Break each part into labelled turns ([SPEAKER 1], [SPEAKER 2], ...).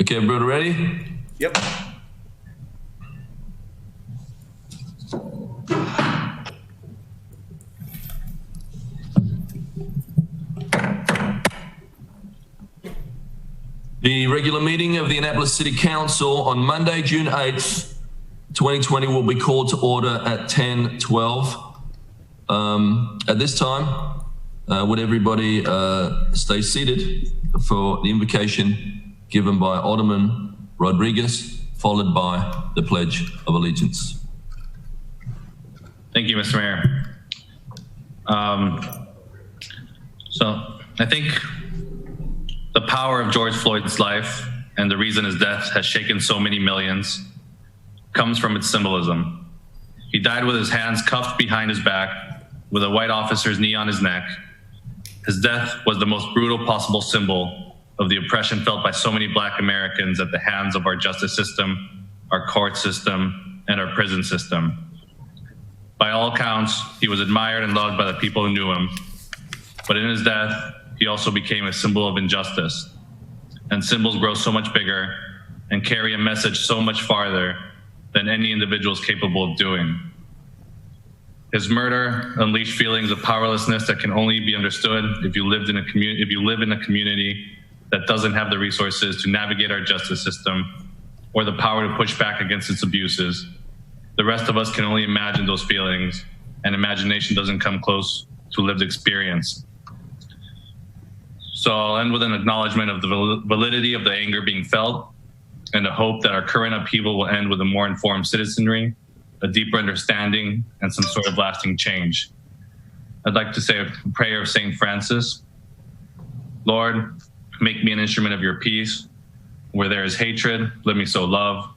[SPEAKER 1] Okay, everybody ready?
[SPEAKER 2] Yep.
[SPEAKER 1] The regular meeting of the Annapolis City Council on Monday, June 8th, 2020 will be called to order at 10:12. At this time, would everybody stay seated for the invocation given by Alderman Rodriguez, followed by the Pledge of Allegiance.
[SPEAKER 3] Thank you, Mr. Mayor. So I think the power of George Floyd's life and the reason his death has shaken so many millions comes from its symbolism. He died with his hands cuffed behind his back, with a white officer's knee on his neck. His death was the most brutal possible symbol of the oppression felt by so many Black Americans at the hands of our justice system, our court system, and our prison system. By all accounts, he was admired and loved by the people who knew him. But in his death, he also became a symbol of injustice. And symbols grow so much bigger and carry a message so much farther than any individual is capable of doing. His murder unleashed feelings of powerlessness that can only be understood if you live in a community that doesn't have the resources to navigate our justice system or the power to push back against its abuses. The rest of us can only imagine those feelings, and imagination doesn't come close to lived experience. So I'll end with an acknowledgement of the validity of the anger being felt and the hope that our current upheaval will end with a more informed citizenry, a deeper understanding, and some sort of lasting change. I'd like to say a prayer of St. Francis. Lord, make me an instrument of your peace. Where there is hatred, let me sow love.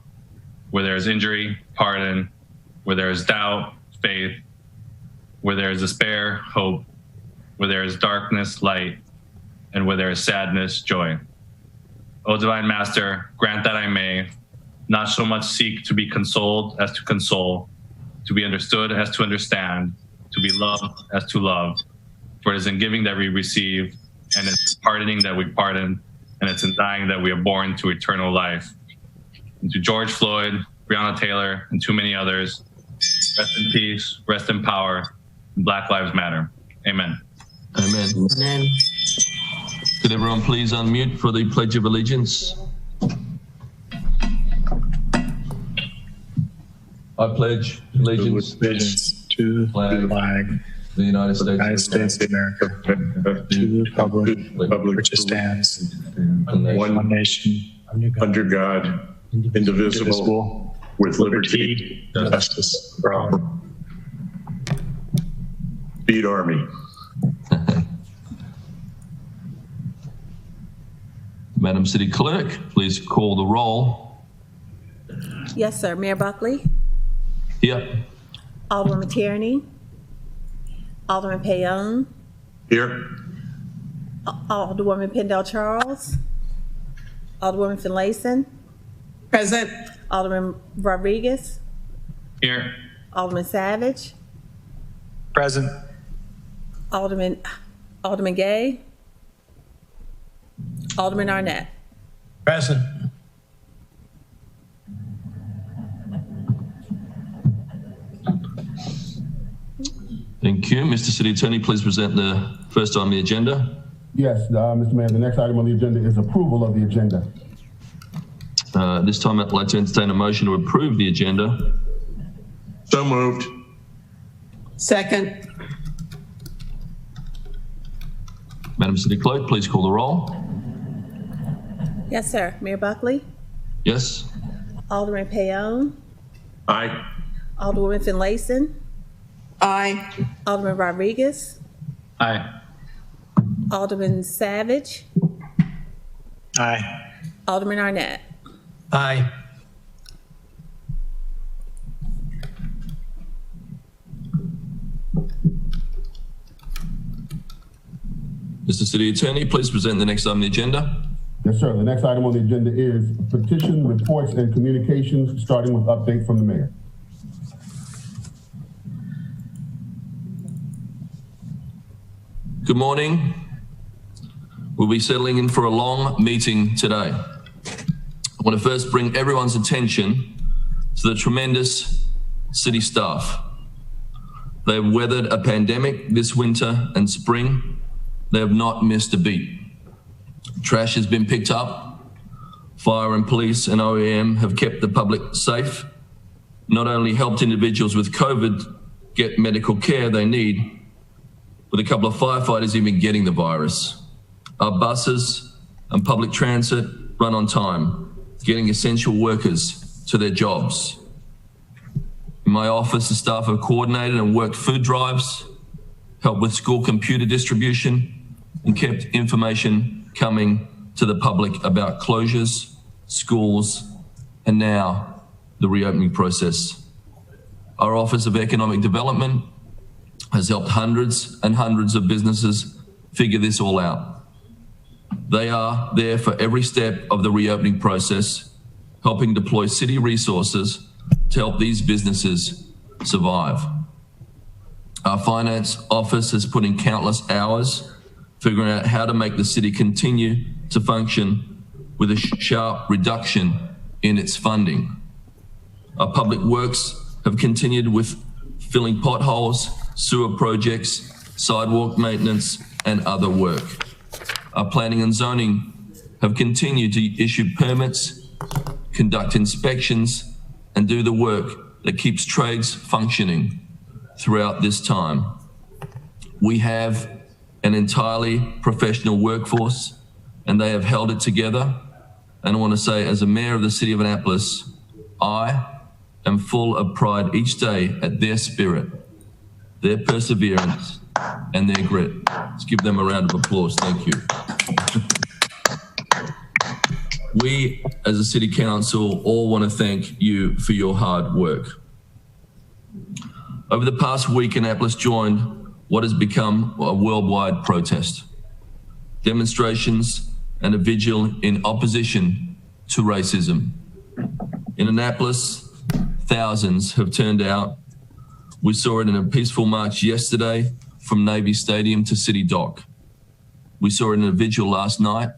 [SPEAKER 3] Where there is injury, pardon. Where there is doubt, faith. Where there is despair, hope. Where there is darkness, light. And where there is sadness, joy. O Divine Master, grant that I may not so much seek to be consoled as to console, to be understood as to understand, to be loved as to love. For it is in giving that we receive, and it's in pardoning that we pardon, and it's in dying that we are born to eternal life. And to George Floyd, Breonna Taylor, and too many others, rest in peace, rest in power, and Black Lives Matter. Amen.
[SPEAKER 1] Amen.
[SPEAKER 4] Amen.
[SPEAKER 1] Could everyone please unmute for the Pledge of Allegiance? I pledge allegiance
[SPEAKER 4] to the flag
[SPEAKER 1] of the United
[SPEAKER 4] States of America, to the republic which stands one nation
[SPEAKER 2] Under God, indivisible, with liberty
[SPEAKER 4] and justice for all.
[SPEAKER 2] Beat Army.
[SPEAKER 1] Madam City Clerk, please call the roll.
[SPEAKER 5] Yes, sir. Mayor Buckley,
[SPEAKER 1] Here.
[SPEAKER 5] Alderman Tierney, Alderman Payon,
[SPEAKER 2] Here.
[SPEAKER 5] Alderwoman Pendell Charles, Alderwoman Finlayson,
[SPEAKER 4] Present.
[SPEAKER 5] Alderman Rodriguez,
[SPEAKER 3] Here.
[SPEAKER 5] Alderman Savage,
[SPEAKER 4] Present.
[SPEAKER 5] Alderman Gay, Alderman Arnett.
[SPEAKER 4] Present.
[SPEAKER 1] Thank you. Mr. City Attorney, please present the first on the agenda.
[SPEAKER 6] Yes, Mr. Mayor, the next item on the agenda is approval of the agenda.
[SPEAKER 1] This time I'd like to entertain a motion to approve the agenda.
[SPEAKER 2] So moved.
[SPEAKER 4] Second.
[SPEAKER 1] Madam City Clerk, please call the roll.
[SPEAKER 5] Yes, sir. Mayor Buckley,
[SPEAKER 1] Yes.
[SPEAKER 5] Alderman Payon,
[SPEAKER 2] Aye.
[SPEAKER 5] Alderwoman Finlayson,
[SPEAKER 4] Aye.
[SPEAKER 5] Alderman Rodriguez,
[SPEAKER 3] Aye.
[SPEAKER 5] Alderman Savage,
[SPEAKER 4] Aye.
[SPEAKER 5] Alderman Arnett.
[SPEAKER 4] Aye.
[SPEAKER 1] Mr. City Attorney, please present the next item on the agenda.
[SPEAKER 6] Yes, sir. The next item on the agenda is petition, reports, and communications, starting with update from the mayor.
[SPEAKER 1] Good morning. We'll be settling in for a long meeting today. I want to first bring everyone's attention to the tremendous city staff. They have weathered a pandemic this winter and spring. They have not missed a beat. Trash has been picked up. Fire and police and OEM have kept the public safe, not only helped individuals with COVID get medical care they need, with a couple of firefighters even getting the virus. Our buses and public transit run on time, getting essential workers to their jobs. In my office, the staff have coordinated and worked food drives, helped with school computer distribution, and kept information coming to the public about closures, schools, and now the reopening process. Our Office of Economic Development has helped hundreds and hundreds of businesses figure this all out. They are there for every step of the reopening process, helping deploy city resources to help these businesses survive. Our finance office has put in countless hours figuring out how to make the city continue to function with a sharp reduction in its funding. Our public works have continued with filling potholes, sewer projects, sidewalk maintenance, and other work. Our planning and zoning have continued to issue permits, conduct inspections, and do the work that keeps trades functioning throughout this time. We have an entirely professional workforce, and they have held it together. And I want to say, as a mayor of the city of Annapolis, I am full of pride each day at their spirit, their perseverance, and their grit. Let's give them a round of applause. Thank you. We, as a city council, all want to thank you for your hard work. Over the past week, Annapolis joined what has become a worldwide protest, demonstrations, and a vigil in opposition to racism. In Annapolis, thousands have turned out. We saw it in a peaceful march yesterday from Navy Stadium to City Dock. We saw it in a vigil last night.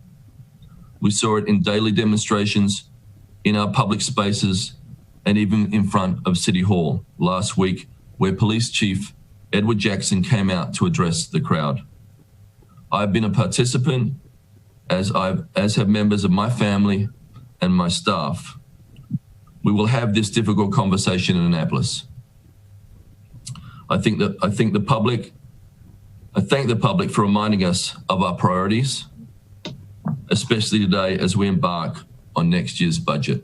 [SPEAKER 1] We saw it in daily demonstrations in our public spaces and even in front of City Hall last week, where Police Chief Edward Jackson came out to address the crowd. I've been a participant, as have members of my family and my staff. We will have this difficult conversation in Annapolis. I thank the public for reminding us of our priorities, especially today as we embark on next year's budget.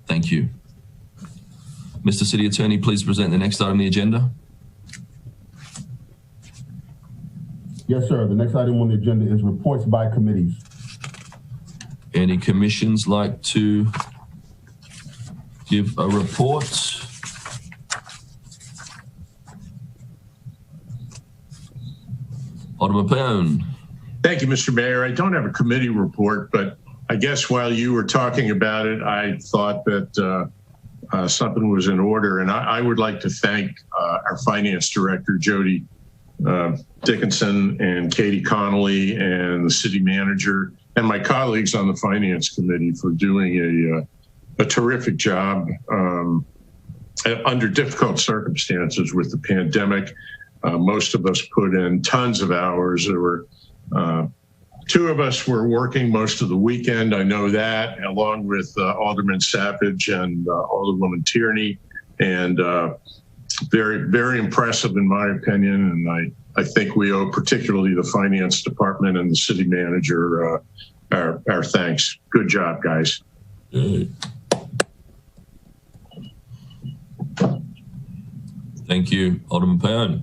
[SPEAKER 1] Thank you. Mr. City Attorney, please present the next item on the agenda.
[SPEAKER 6] Yes, sir. The next item on the agenda is reports by committees.
[SPEAKER 1] Any commissions like to give a report? Alderman Pound.
[SPEAKER 2] Thank you, Mr. Mayor. I don't have a committee report, but I guess while you were talking about it, I thought that something was in order. And I would like to thank our finance director, Jody Dickinson, and Katie Connolly, and the city manager, and my colleagues on the finance committee for doing a terrific job under difficult circumstances with the pandemic. Most of us put in tons of hours. There were two of us were working most of the weekend. I know that, along with Alderman Savage and Alderwoman Tierney, and very, very impressive in my opinion. And I think we owe particularly the finance department and the city manager our thanks. Good job, guys.
[SPEAKER 1] Thank you, Alderman Pound.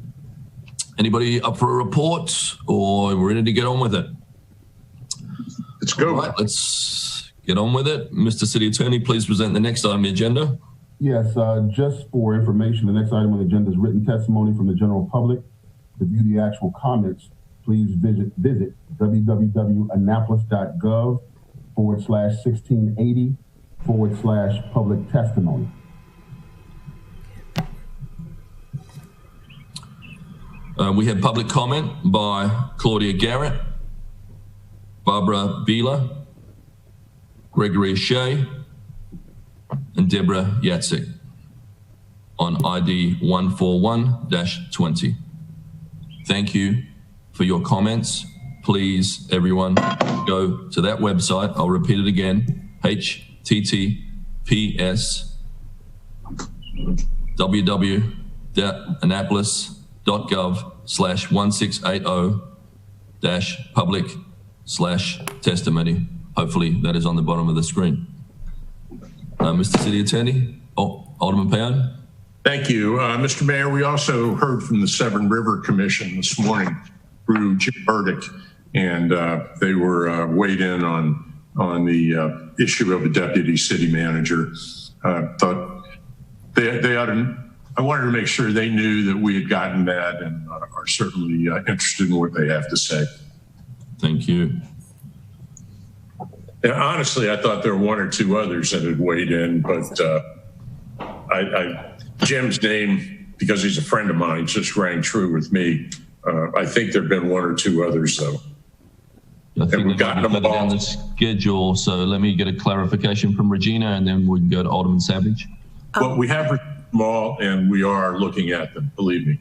[SPEAKER 1] Anybody up for a report, or we're ready to get on with it?
[SPEAKER 2] Let's go.
[SPEAKER 1] All right, let's get on with it. Mr. City Attorney, please present the next item on the agenda.
[SPEAKER 6] Yes, just for information, the next item on the agenda is written testimony from the general public. To view the actual comments, please visit www.annapolis.gov/1680/public testimony.
[SPEAKER 1] We have public comment by Claudia Garrett, Barbara Beeler, Gregory Shea, and Deborah Yatsik on ID 141-20. Thank you for your comments. Please, everyone, go to that website. I'll repeat it again, https www.annapolis.gov/1680-public/testimony. Hopefully that is on the bottom of the screen. Mr. City Attorney, Alderman Payan.
[SPEAKER 2] Thank you. Mr. Mayor, we also heard from the Severn River Commission this morning through Jim Burdick, and they were weighed in on the issue of a deputy city manager. Thought they ought to, I wanted to make sure they knew that we had gotten that and are certainly interested in what they have to say.
[SPEAKER 1] Thank you.
[SPEAKER 2] And honestly, I thought there were one or two others that had weighed in, but Jim's name, because he's a friend of mine, just rang true with me. I think there have been one or two others, though.
[SPEAKER 1] I think we've gotten them all on the schedule, so let me get a clarification from Regina, and then we can go to Alderman Savage.
[SPEAKER 2] Well, we have them all, and we are looking at them, believe me.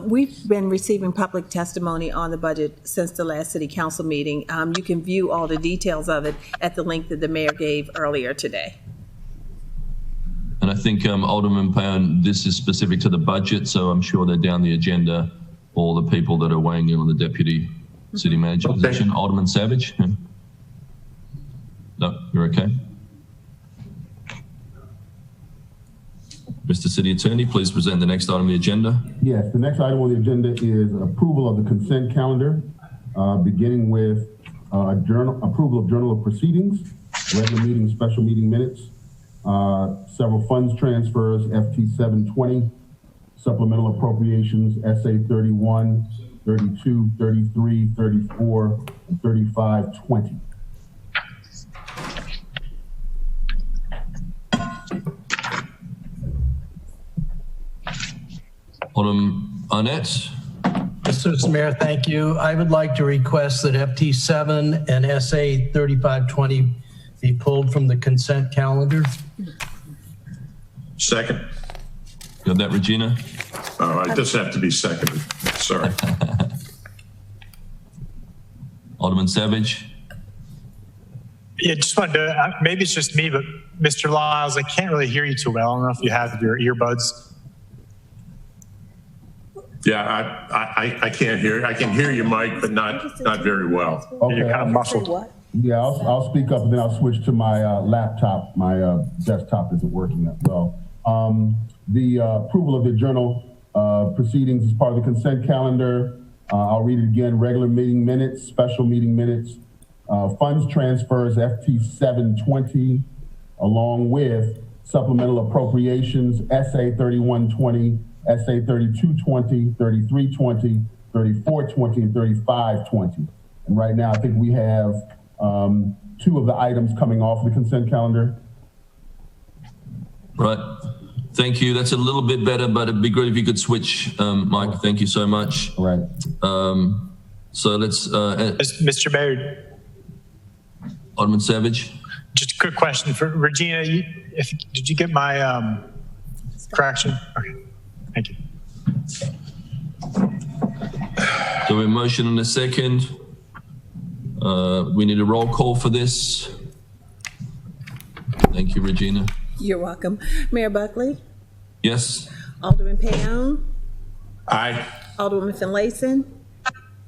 [SPEAKER 5] We've been receiving public testimony on the budget since the last city council meeting. You can view all the details of it at the link that the mayor gave earlier today.
[SPEAKER 1] And I think Alderman Payan, this is specific to the budget, so I'm sure they're down the agenda, all the people that are weighing in on the deputy city manager position. Alderman Savage? No, you're okay. Mr. City Attorney, please present the next item on the agenda.
[SPEAKER 6] Yes, the next item on the agenda is approval of the consent calendar, beginning with approval of journal of proceedings, regular meeting, special meeting minutes, several funds transfers, FT 720, supplemental appropriations, SA 31, 32, 33, 34, and 3520.
[SPEAKER 1] Alderman Arnett.
[SPEAKER 7] Mr. Mayor, thank you. I would like to request that FT 7 and SA 3520 be pulled from the consent calendar.
[SPEAKER 2] Second.
[SPEAKER 1] Got that, Regina?
[SPEAKER 2] Oh, I just have to be seconded. Sorry.
[SPEAKER 1] Alderman Savage.
[SPEAKER 4] Yeah, just wanted to, maybe it's just me, but Mr. Lyles, I can't really hear you too well. I don't know if you have your earbuds.
[SPEAKER 2] Yeah, I can't hear. I can hear you, Mike, but not very well.
[SPEAKER 6] Okay,
[SPEAKER 4] You're kind of muffled.
[SPEAKER 6] Yeah, I'll speak up and then I'll switch to my laptop. My desktop isn't working that well. The approval of the journal proceedings is part of the consent calendar. I'll read it again. Regular meeting minutes, special meeting minutes, funds transfers, FT 720, along with supplemental appropriations, SA 3120, SA 3220, 3320, 3420, and 3520. And right now, I think we have two of the items coming off the consent calendar.
[SPEAKER 1] Right. Thank you. That's a little bit better, but it'd be great if you could switch, Mike. Thank you so much.
[SPEAKER 6] All right.
[SPEAKER 1] So let's...
[SPEAKER 4] Mr. Mayor.
[SPEAKER 1] Alderman Savage.
[SPEAKER 4] Just a quick question for Regina. Did you get my correction? Okay. Thank you.
[SPEAKER 1] So we have a motion and a second. We need a roll call for this. Thank you, Regina.
[SPEAKER 5] You're welcome. Mayor Buckley?
[SPEAKER 1] Yes.
[SPEAKER 5] Alderman Payan?
[SPEAKER 2] Aye.
[SPEAKER 5] Alderman Finlayson?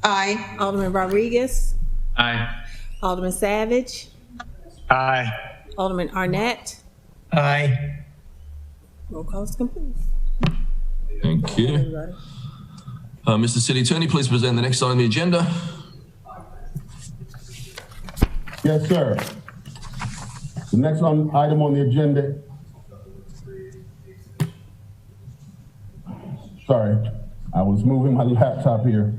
[SPEAKER 8] Aye.
[SPEAKER 5] Alderman Rodriguez?
[SPEAKER 3] Aye.
[SPEAKER 5] Alderman Savage?
[SPEAKER 4] Aye.
[SPEAKER 5] Alderman Arnett?
[SPEAKER 7] Aye.
[SPEAKER 5] Roll call is complete.
[SPEAKER 1] Thank you.
[SPEAKER 5] Everybody.
[SPEAKER 1] Mr. City Attorney, please present the next item on the agenda.
[SPEAKER 6] Yes, sir. The next item on the agenda. Sorry, I was moving my laptop here,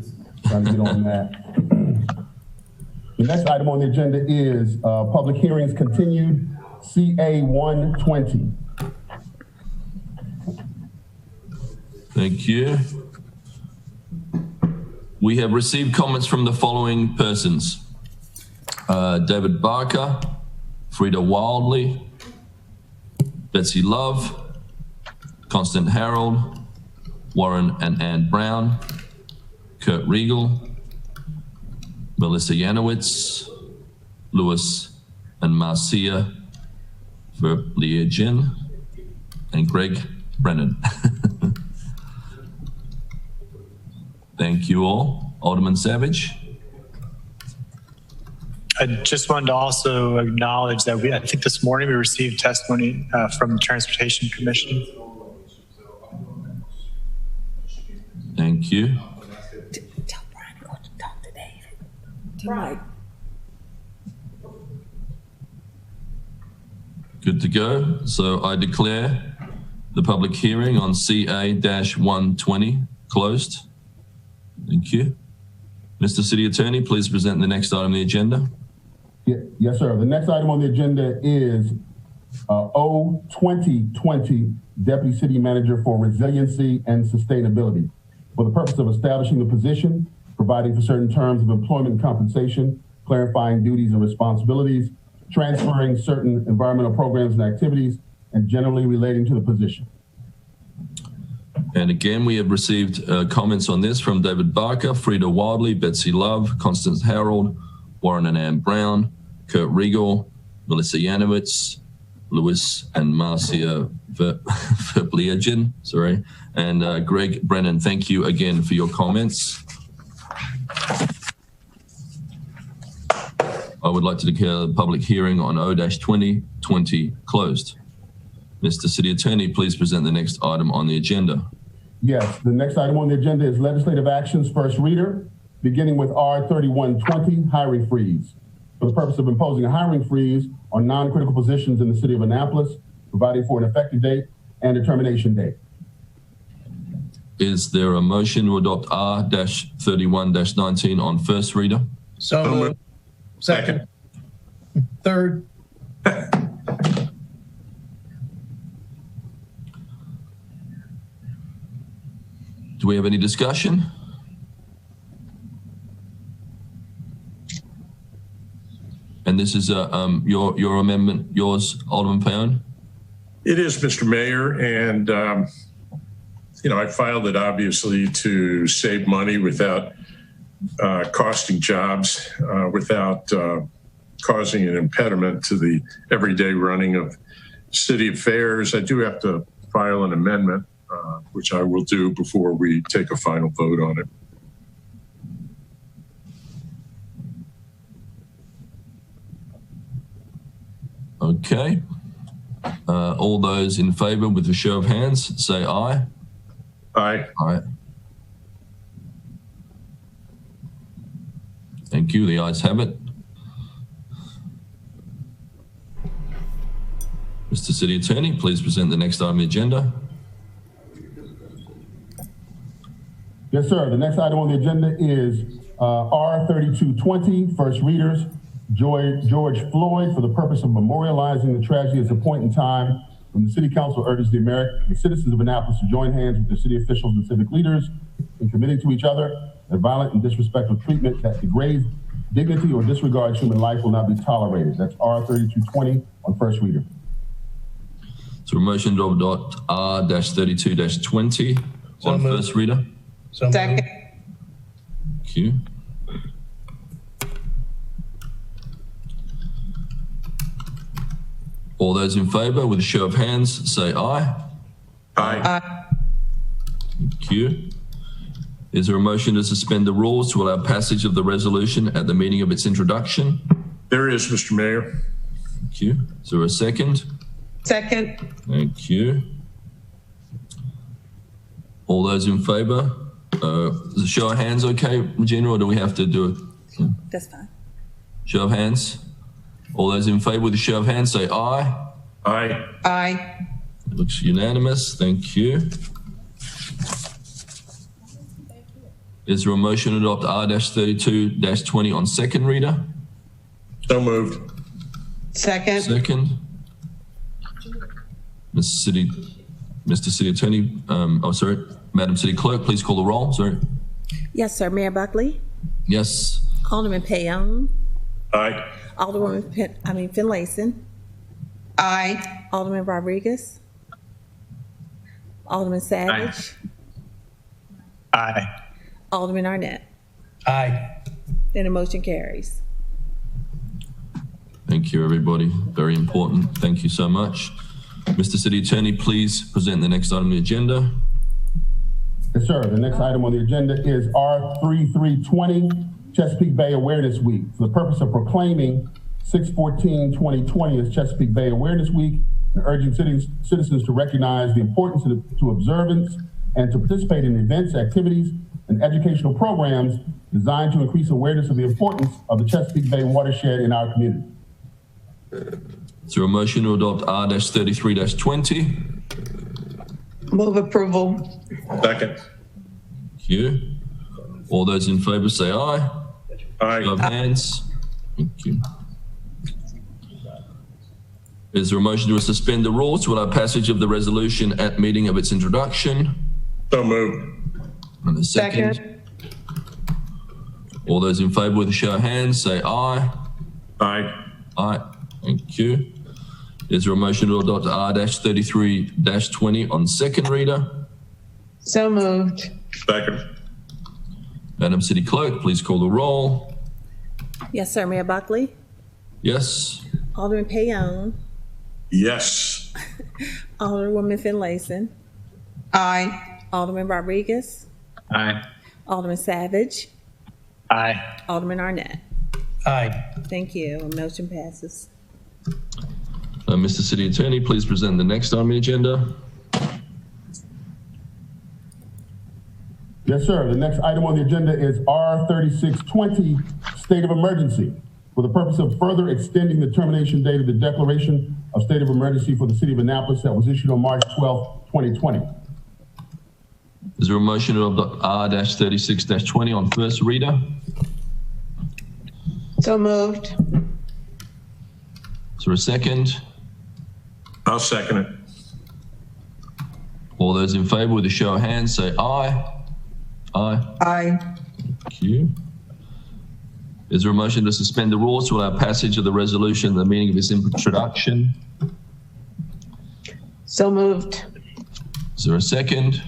[SPEAKER 6] trying to get on that. The next item on the agenda is public hearings continued, CA 120.
[SPEAKER 1] Thank you. We have received comments from the following persons. David Barker, Frida Wildley, Betsy Love, Constant Harold, Warren and Ann Brown, Kurt Riegel, Melissa Yanowitz, Louis and Marcia Verbliegen, and Greg Brennan. Thank you all. Alderman Savage.
[SPEAKER 4] I just wanted to also acknowledge that I think this morning we received testimony from the Transportation Commission.
[SPEAKER 1] Thank you.
[SPEAKER 5] Tell Brian to go talk to David. Tell Mike.
[SPEAKER 1] Good to go. So I declare the public hearing on CA-120 closed. Thank you. Mr. City Attorney, please present the next item on the agenda.
[SPEAKER 6] Yes, sir. The next item on the agenda is O-2020 Deputy City Manager for Resiliency and Sustainability for the purpose of establishing the position, providing for certain terms of employment and compensation, clarifying duties and responsibilities, transferring certain environmental programs and activities, and generally relating to the position.
[SPEAKER 1] And again, we have received comments on this from David Barker, Frida Wildley, Betsy Love, Constance Harold, Warren and Ann Brown, Kurt Riegel, Melissa Yanowitz, Louis and Marcia Verbliegen, and Greg Brennan. Thank you again for your comments. I would like to declare the public hearing on O-2020 closed. Mr. City Attorney, please present the next item on the agenda.
[SPEAKER 6] Yes, the next item on the agenda is legislative actions, first reader, beginning with R-3120, hiring freeze, for the purpose of imposing a hiring freeze on non-critical positions in the city of Annapolis, providing for an effective date and a termination date.
[SPEAKER 1] Is there a motion to adopt R-31-19 on first reader?
[SPEAKER 7] So moved. Second. Third.
[SPEAKER 1] Do we have any discussion? And this is your amendment, yours, Alderman Paone?
[SPEAKER 2] It is, Mr. Mayor, and I filed it obviously to save money without costing jobs, without causing an impediment to the everyday running of city affairs. I do have to file an amendment, which I will do before we take a final vote on it.
[SPEAKER 1] Okay. All those in favor with a show of hands, say aye.
[SPEAKER 2] Aye.
[SPEAKER 1] Aye. Thank you. The ayes have it. Mr. City Attorney, please present the next item on the agenda.
[SPEAKER 6] Yes, sir. The next item on the agenda is R-3220, first readers, George Floyd, for the purpose of memorializing the tragedy as a point in time when the City Council urges the citizens of Annapolis to join hands with their city officials and civic leaders in committing to each other that violent and disrespectful treatment that degrades dignity or disregards human life will not be tolerated. That's R-3220 on first reader.
[SPEAKER 1] So a motion to adopt R-32-20 on first reader.
[SPEAKER 7] So
[SPEAKER 8] Second.
[SPEAKER 1] Thank you. All those in favor with a show of hands, say aye.
[SPEAKER 2] Aye.
[SPEAKER 1] Thank you. Is there a motion to suspend the rules to allow passage of the resolution at the meaning of its introduction?
[SPEAKER 2] There is, Mr. Mayor.
[SPEAKER 1] Thank you. Is there a second?
[SPEAKER 8] Second.
[SPEAKER 1] Thank you. All those in favor? Is a show of hands okay, Regina, or do we have to do it?
[SPEAKER 5] That's fine.
[SPEAKER 1] Show of hands. All those in favor with a show of hands, say aye.
[SPEAKER 2] Aye.
[SPEAKER 8] Aye.
[SPEAKER 1] Looks unanimous. Thank you. Is there a motion to adopt R-32-20 on second reader?
[SPEAKER 2] So moved.
[SPEAKER 8] Second.
[SPEAKER 1] Second. Mr. City Attorney, Madam City Clerk, please call the roll. Sorry.
[SPEAKER 5] Yes, sir. Mayor Buckley?
[SPEAKER 1] Yes.
[SPEAKER 5] Alderman Paone?
[SPEAKER 2] Aye.
[SPEAKER 5] Finlayson.
[SPEAKER 8] Aye.
[SPEAKER 5] Alderman Rodriguez. Alderman Savage.
[SPEAKER 4] Aye.
[SPEAKER 5] Alderman Arnett.
[SPEAKER 7] Aye.
[SPEAKER 5] And the motion carries.
[SPEAKER 1] Thank you, everybody. Very important. Thank you so much. Mr. City Attorney, please present the next item on the agenda.
[SPEAKER 6] Yes, sir. The next item on the agenda is R3320, Chesapeake Bay Awareness Week. For the purpose of proclaiming 6/14/2020 as Chesapeake Bay Awareness Week and urging citizens to recognize the importance to observance and to participate in events, activities, and educational programs designed to increase awareness of the importance of the Chesapeake Bay watershed in our community.
[SPEAKER 1] Is there a motion to adopt R-33-20?
[SPEAKER 8] Move approval.
[SPEAKER 2] Second.
[SPEAKER 1] Thank you. All those in favor say aye.
[SPEAKER 2] Aye.
[SPEAKER 1] Show of hands. Thank you. Is there a motion to suspend the rules to allow passage of the resolution at meeting of its introduction?
[SPEAKER 2] So moved.
[SPEAKER 1] And a second.
[SPEAKER 8] Second.
[SPEAKER 1] All those in favor with a show of hands say aye.
[SPEAKER 2] Aye.
[SPEAKER 1] Aye. Thank you. Is there a motion to adopt R-33-20 on second reader?
[SPEAKER 8] So moved.
[SPEAKER 2] Second.
[SPEAKER 1] Madam City Clerk, please call the roll.
[SPEAKER 5] Yes, sir. Mayor Buckley.
[SPEAKER 1] Yes.
[SPEAKER 5] Alderman Payon.
[SPEAKER 2] Yes.
[SPEAKER 5] Alderwoman Finlayson.
[SPEAKER 8] Aye.
[SPEAKER 5] Alderman Rodriguez.
[SPEAKER 3] Aye.
[SPEAKER 5] Alderman Savage.
[SPEAKER 4] Aye.
[SPEAKER 5] Alderman Arnett.
[SPEAKER 7] Aye.
[SPEAKER 5] Thank you. Motion passes.
[SPEAKER 1] Mr. City Attorney, please present the next item on the agenda.
[SPEAKER 6] Yes, sir. The next item on the agenda is R3620, State of Emergency. For the purpose of further extending the termination date of the declaration of state of emergency for the city of Annapolis that was issued on March 12, 2020.
[SPEAKER 1] Is there a motion to adopt R-36-20 on first reader?
[SPEAKER 8] So moved.
[SPEAKER 1] Is there a second?
[SPEAKER 2] I'll second it.
[SPEAKER 1] All those in favor with a show of hands say aye. Aye.
[SPEAKER 8] Aye.
[SPEAKER 1] Thank you. Is there a motion to suspend the rules to allow passage of the resolution at the meaning of its introduction?
[SPEAKER 8] So moved.
[SPEAKER 1] Is there a second?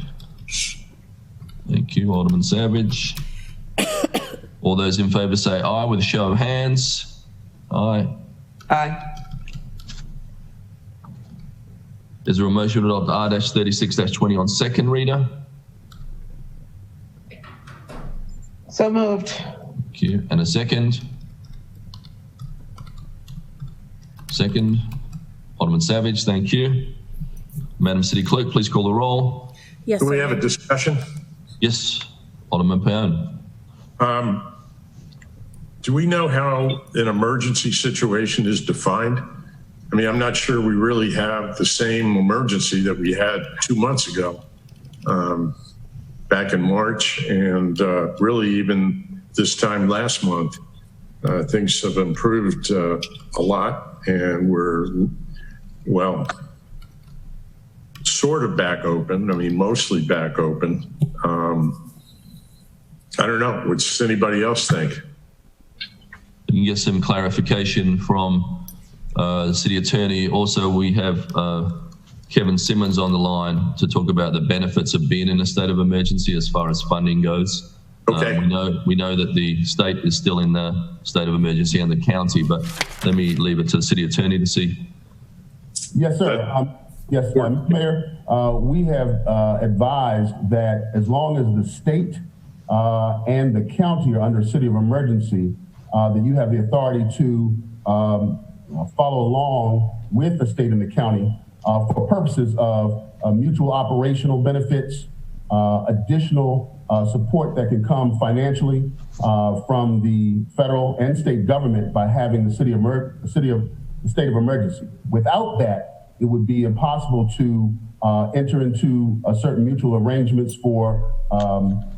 [SPEAKER 1] Thank you, Alderman Savage. All those in favor say aye with a show of hands. Aye.
[SPEAKER 8] Aye.
[SPEAKER 1] Is there a motion to adopt R-36-20 on second reader?
[SPEAKER 8] So moved.
[SPEAKER 1] Thank you. And a second? Second. Alderman Savage, thank you. Madam City Clerk, please call the roll.
[SPEAKER 5] Yes,
[SPEAKER 2] Do we
[SPEAKER 5] sir.
[SPEAKER 2] have a discussion?
[SPEAKER 1] Yes, Alderman Pound.
[SPEAKER 2] Do we know how an emergency situation is defined? I mean, I'm not sure we really have the same emergency that we had 2 months ago, back in March, and really even this time last month. Things have improved a lot, and we're, well, sort of back open. I mean, mostly back open. I don't know. What does anybody else think?
[SPEAKER 1] You can get some clarification from the city attorney. Also, we have Kevin Simmons on the line to talk about the benefits of being in a state of emergency as far as funding goes.
[SPEAKER 2] Okay.
[SPEAKER 1] We know that the state is still in the state of emergency and the county, but let me leave it to the city attorney to see.
[SPEAKER 6] Yes, sir. Yes, Mayor, we have advised that as long as the state and the county are under a state of emergency, that you have the authority to follow along with the state and the county for purposes of mutual operational benefits, additional support that can come financially from the federal and state government by having the state of emergency. Without that, it would be impossible to enter into certain mutual arrangements for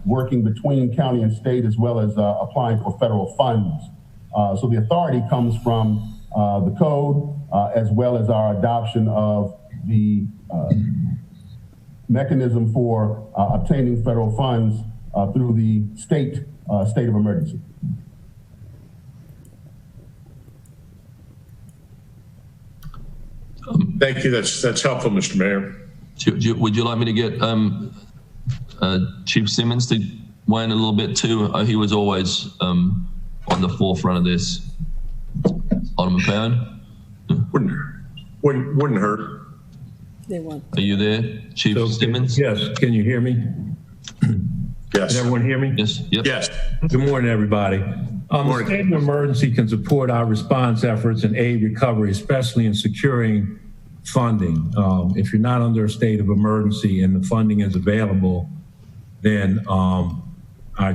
[SPEAKER 6] working between county and state, as well as applying for federal funds. So the authority comes from the code, as well as our adoption of the mechanism for obtaining federal funds through the state of emergency.
[SPEAKER 2] Thank you. That's helpful, Mr. Mayor.
[SPEAKER 1] Would you like me to get Chief Simmons to weigh in a little bit too? He was always on the forefront of this. Alderman Pound?
[SPEAKER 2] Wouldn't hurt.
[SPEAKER 1] Are you there, Chief Simmons?
[SPEAKER 9] Yes. Can you hear me?
[SPEAKER 2] Yes.
[SPEAKER 9] Can everyone hear me?
[SPEAKER 1] Yes. Yep.
[SPEAKER 2] Yes.
[SPEAKER 9] Good morning, everybody. The state of emergency can support our response efforts and aid recovery, especially in securing funding. If you're not under a state of emergency and the funding is available, then our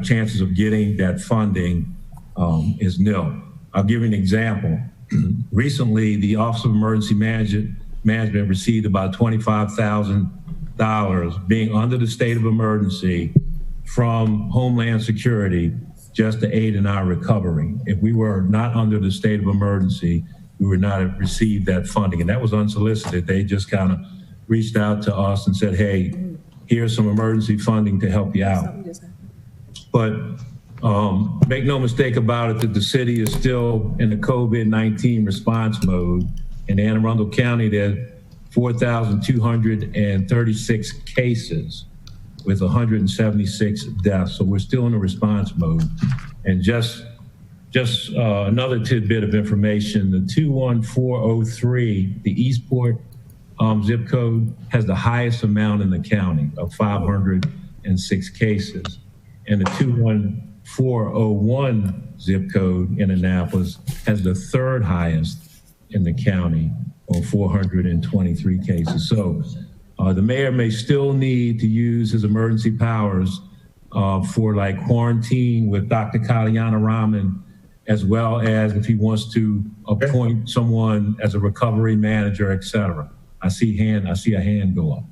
[SPEAKER 9] chances of getting that funding is nil. I'll give you an example. Recently, the Office of Emergency Management received about $25,000 being under the state of emergency from Homeland Security just to aid in our recovery. If we were not under the state of emergency, we would not have received that funding. And that was unsolicited. They just kind of reached out to us and said, hey, here's some emergency funding to help you out. But make no mistake about it that the city is still in the COVID-19 response mode. In Anne Arundel County, there are 4,236 cases with 176 deaths. So we're still in a response mode. And just another tidbit of information, the 21403, the Eastport zip code, has the highest amount in the county of 506 cases. And the 21401 zip code in Annapolis has the third highest in the county on 423 cases. So the mayor may still need to use his emergency powers for like quarantine with Dr. Kalyana Raman, as well as if he wants to appoint someone as a recovery manager, et cetera. I see a hand go up.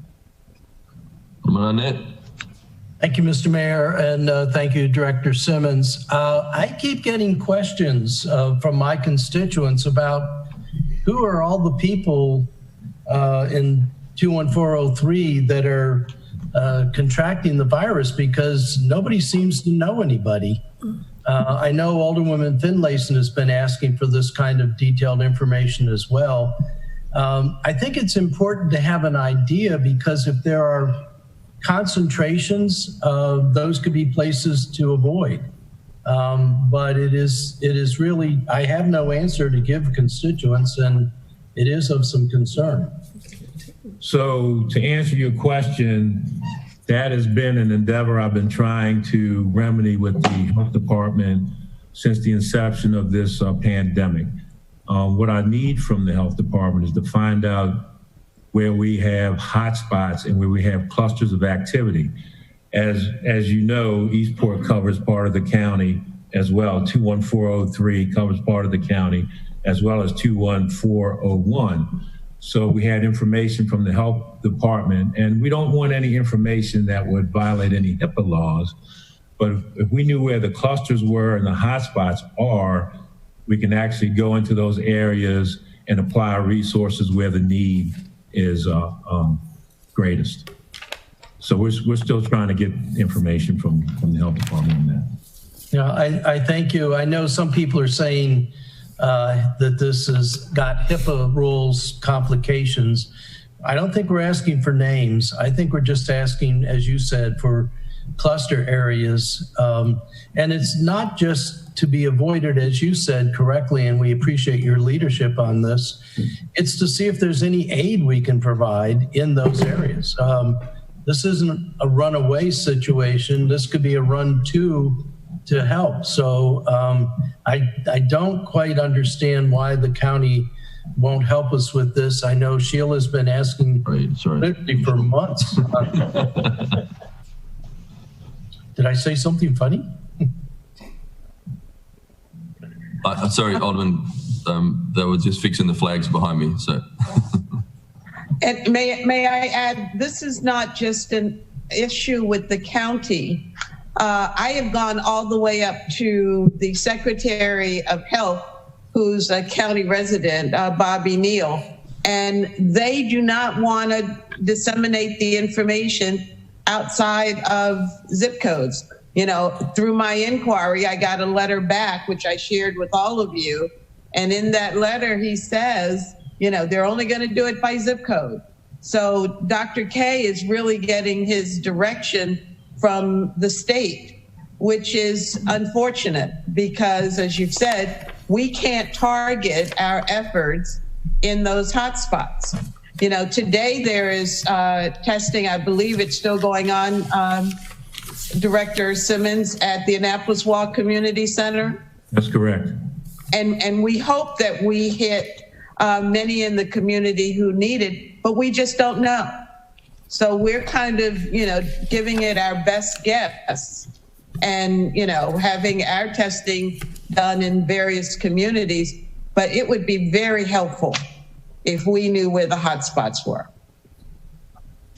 [SPEAKER 7] Thank you, Mr. Mayor, and thank you, Director Simmons. I keep getting questions from my constituents about who are all the people in 21403 that are contracting the virus, because nobody seems to know anybody. I know Alderwoman Finlayson has been asking for this kind of detailed information as well. I think it's important to have an idea, because if there are concentrations, those could be places to avoid. But it is really, I have no answer to give constituents, and it is of some concern.
[SPEAKER 9] So to answer your question, that has been an endeavor I've been trying to remedy with the health department since the inception of this pandemic. What I need from the health department is to find out where we have hotspots and where we have clusters of activity. As you know, Eastport covers part of the county as well. 21403 covers part of the county, as well as 21401. So we had information from the health department, and we don't want any information that would violate any HIPAA laws. But if we knew where the clusters were and the hotspots are, we can actually go into those areas and apply resources where the need is greatest. So we're still trying to get information from the health department on that.
[SPEAKER 7] Yeah, I thank you. I know some people are saying that this has got HIPAA rules complications. I don't think we're asking for names. I think we're just asking, as you said, for cluster areas. And it's not just to be avoided, as you said correctly, and we appreciate your leadership on this. It's to see if there's any aid we can provide in those areas. This isn't a runaway situation. This could be a run to help. So I don't quite understand why the county won't help us with this. I know Sheila's been asking for months. Did I say something funny?
[SPEAKER 1] I'm sorry, Alderman. They were just fixing the flags behind me. So,
[SPEAKER 8] And may I add, this is not just an issue with the county. I have gone all the way up to the Secretary of Health, who's a county resident, Bobby Neal, and they do not want to disseminate the information outside of zip codes. You know, through my inquiry, I got a letter back, which I shared with all of you. And in that letter, he says They're only going to do it by zip code. So Dr. K is really getting his direction from the state, which is unfortunate because, as you've said, we can't target our efforts in those hotspots. Today there is testing, I believe it's still going on, Director Simmons, at the Annapolis Walk Community Center.
[SPEAKER 9] That's correct.
[SPEAKER 8] And we hope that we hit many in the community who need it, but we just don't know. So we're kind of, giving it our best guess and, having our testing done in various communities, but it would be very helpful if we knew where the hotspots were.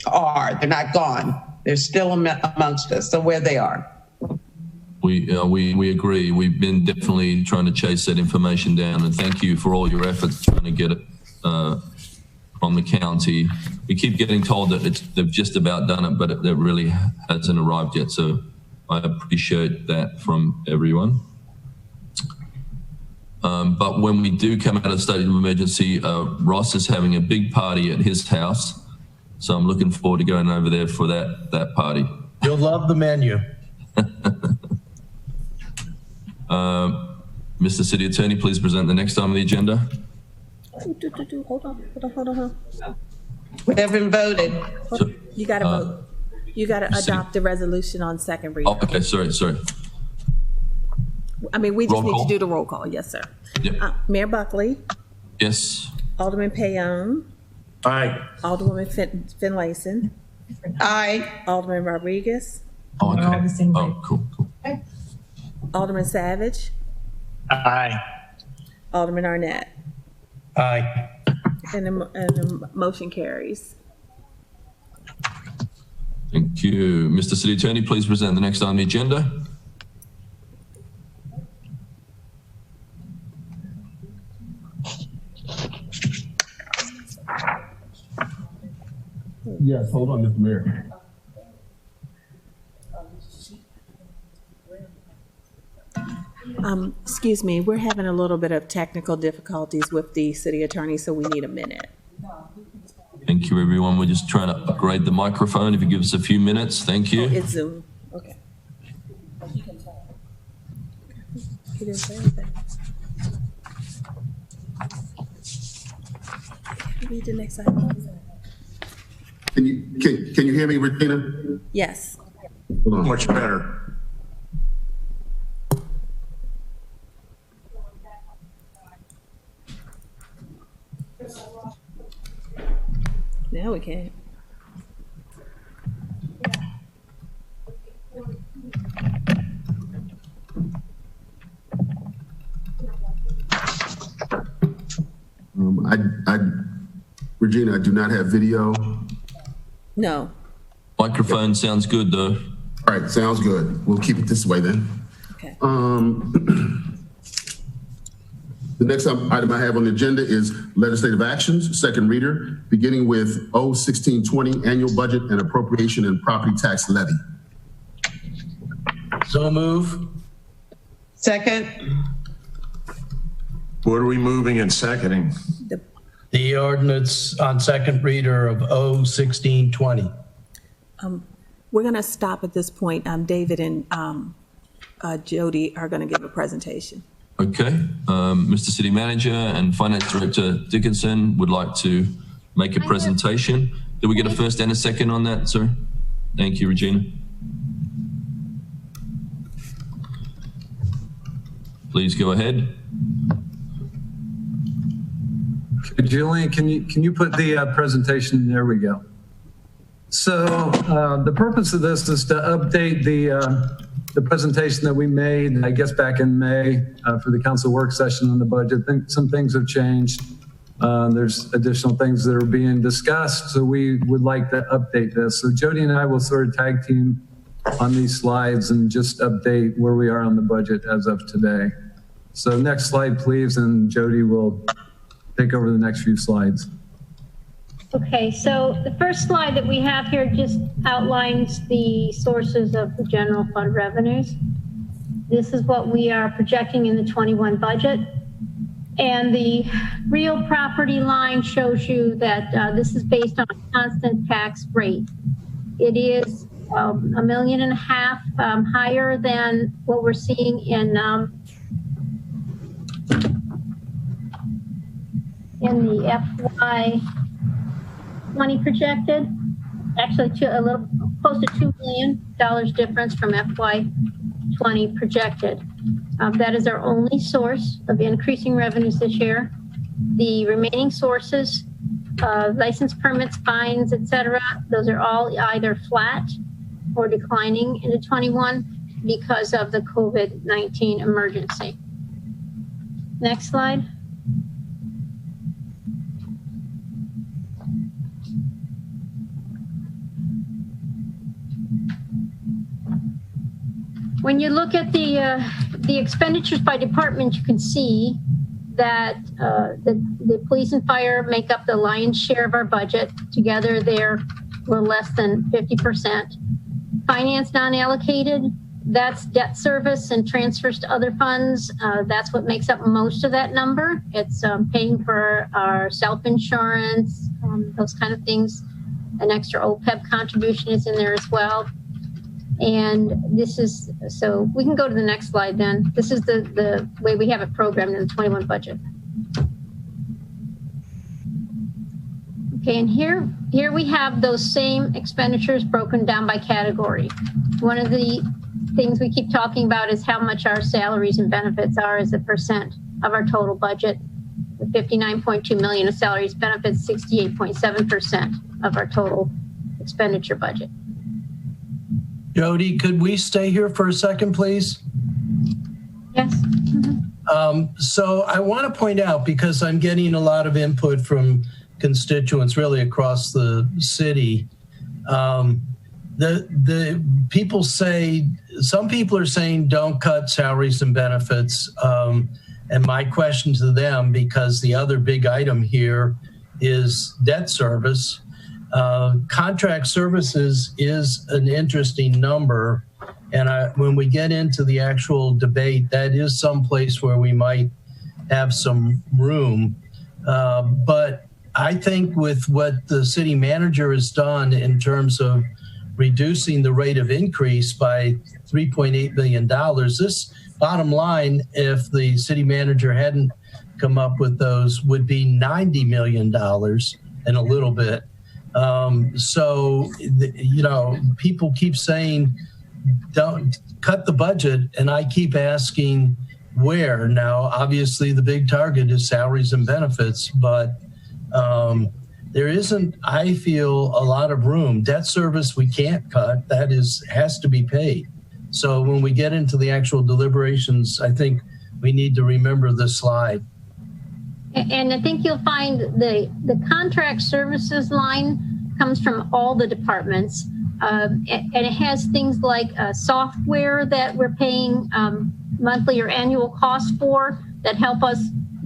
[SPEAKER 8] They're not gone. They're still amongst us, so where they are.
[SPEAKER 1] We agree. We've been definitely trying to chase that information down, and thank you for all your efforts trying to get it from the county. We keep getting told that they've just about done it, but it really hasn't arrived yet. So I appreciate that from everyone. But when we do come out of state of emergency, Ross is having a big party at his house. So I'm looking forward to going over there for that party.
[SPEAKER 7] You'll love the menu.
[SPEAKER 1] Mr. City Attorney, please present the next item on the agenda.
[SPEAKER 5] Hold on.
[SPEAKER 8] We haven't voted.
[SPEAKER 5] You got to vote. You got to adopt the resolution on second reading.
[SPEAKER 1] Oh, okay, sorry.
[SPEAKER 5] I mean, we just
[SPEAKER 1] Roll
[SPEAKER 5] need
[SPEAKER 1] call.
[SPEAKER 5] to do the roll call. Yes, sir.
[SPEAKER 1] Yep.
[SPEAKER 5] Mayor Buckley,
[SPEAKER 1] Yes.
[SPEAKER 5] Alderman Payon,
[SPEAKER 9] Aye.
[SPEAKER 5] Alderwoman Finlayson,
[SPEAKER 8] Aye.
[SPEAKER 5] Alderman Rodriguez,
[SPEAKER 1] Oh, okay. Oh, cool.
[SPEAKER 5] Alderman Savage,
[SPEAKER 4] Aye.
[SPEAKER 5] Alderman Arnett,
[SPEAKER 7] Aye.
[SPEAKER 5] and the motion carries.
[SPEAKER 1] Thank you. Mr. City Attorney, please present the next item on the agenda.
[SPEAKER 6] Yes, hold on, Mr. Mayor.
[SPEAKER 5] Excuse me, we're having a little bit of technical difficulties with the city attorney, so we need a minute.
[SPEAKER 1] Thank you, everyone. We're just trying to upgrade the microphone. If you give us a few minutes, thank you.
[SPEAKER 5] It's Zoom. Okay. He didn't say anything. Read the next item.
[SPEAKER 6] Can you hear me, Regina?
[SPEAKER 5] Yes.
[SPEAKER 6] Hold on.
[SPEAKER 2] Much better.
[SPEAKER 5] Now we can.
[SPEAKER 6] Regina, I do not have video.
[SPEAKER 5] No.
[SPEAKER 1] Microphone sounds good, though.
[SPEAKER 6] All right, sounds good. We'll keep it this way then.
[SPEAKER 5] Okay.
[SPEAKER 6] The next item I have on the agenda is legislative actions, second reader, beginning with O1620 annual budget and appropriation and property tax levy.
[SPEAKER 7] So move.
[SPEAKER 8] Second.
[SPEAKER 2] What are we moving and seconding?
[SPEAKER 7] The ordinance on second reader of O1620.
[SPEAKER 5] We're going to stop at this point. David and Jody are going to give a presentation.
[SPEAKER 1] Okay. Mr. City Manager and Finance Director Dickinson would like to make a presentation. Did we get a first and a second on that, sir? Thank you, Regina. Please go ahead.
[SPEAKER 10] Julian, can you put the presentation? There we go. So the purpose of this is to update the presentation that we made, I guess, back in May for the council work session on the budget. I think some things have changed. There's additional things that are being discussed, so we would like to update this. So Jody and I will sort of tag team on these slides and just update where we are on the budget as of today. So next slide, please, and Jody will take over the next few slides.
[SPEAKER 11] Okay, so the first slide that we have here just outlines the sources of the general fund revenues. This is what we are projecting in the 21 budget. And the real property line shows you that this is based on a constant tax rate. It is $1.5 million higher than what we're seeing in the FY20 projected. Actually, a little close to $2 million difference from FY20 projected. That is our only source of increasing revenues this year. The remaining sources, license permits, fines, etc., those are all either flat or declining into 21 because of the COVID-19 emergency. Next slide. When you look at the expenditures by department, you can see that the police and fire make up the lion's share of our budget. Together, they're a little less than 50%. Finance non-allocated, that's debt service and transfers to other funds. That's what makes up most of that number. It's paying for our self-insurance, those kind of things. An extra OPEB contribution is in there as well. And this is, so we can go to the next slide then. This is the way we have it programmed in the 21 budget. Okay, and here we have those same expenditures broken down by category. One of the things we keep talking about is how much our salaries and benefits are as a percent of our total budget. With 59.2 million of salaries, benefits, 68.7% of our total expenditure budget.
[SPEAKER 7] Jody, could we stay here for a second, please?
[SPEAKER 11] Yes. Mm-hmm.
[SPEAKER 7] So I want to point out, because I'm getting a lot of input from constituents really across the city, the people say, some people are saying don't cut salaries and benefits. And my question to them, because the other big item here is debt service, contract services is an interesting number. And when we get into the actual debate, that is someplace where we might have some room. But I think with what the city manager has done in terms of reducing the rate of increase by $3.8 billion, this bottom line, if the city manager hadn't come up with those, would be $90 million and a little bit. So, you know, people keep saying, don't cut the budget. And I keep asking where. Now, obviously, the big target is salaries and benefits, but there isn't, I feel, a lot of room. Debt service, we can't cut. That has to be paid. So when we get into the actual deliberations, I think we need to remember this slide.
[SPEAKER 11] And I think you'll find the contract services line comes from all the departments. And it has things like software that we're paying monthly or annual costs for that help us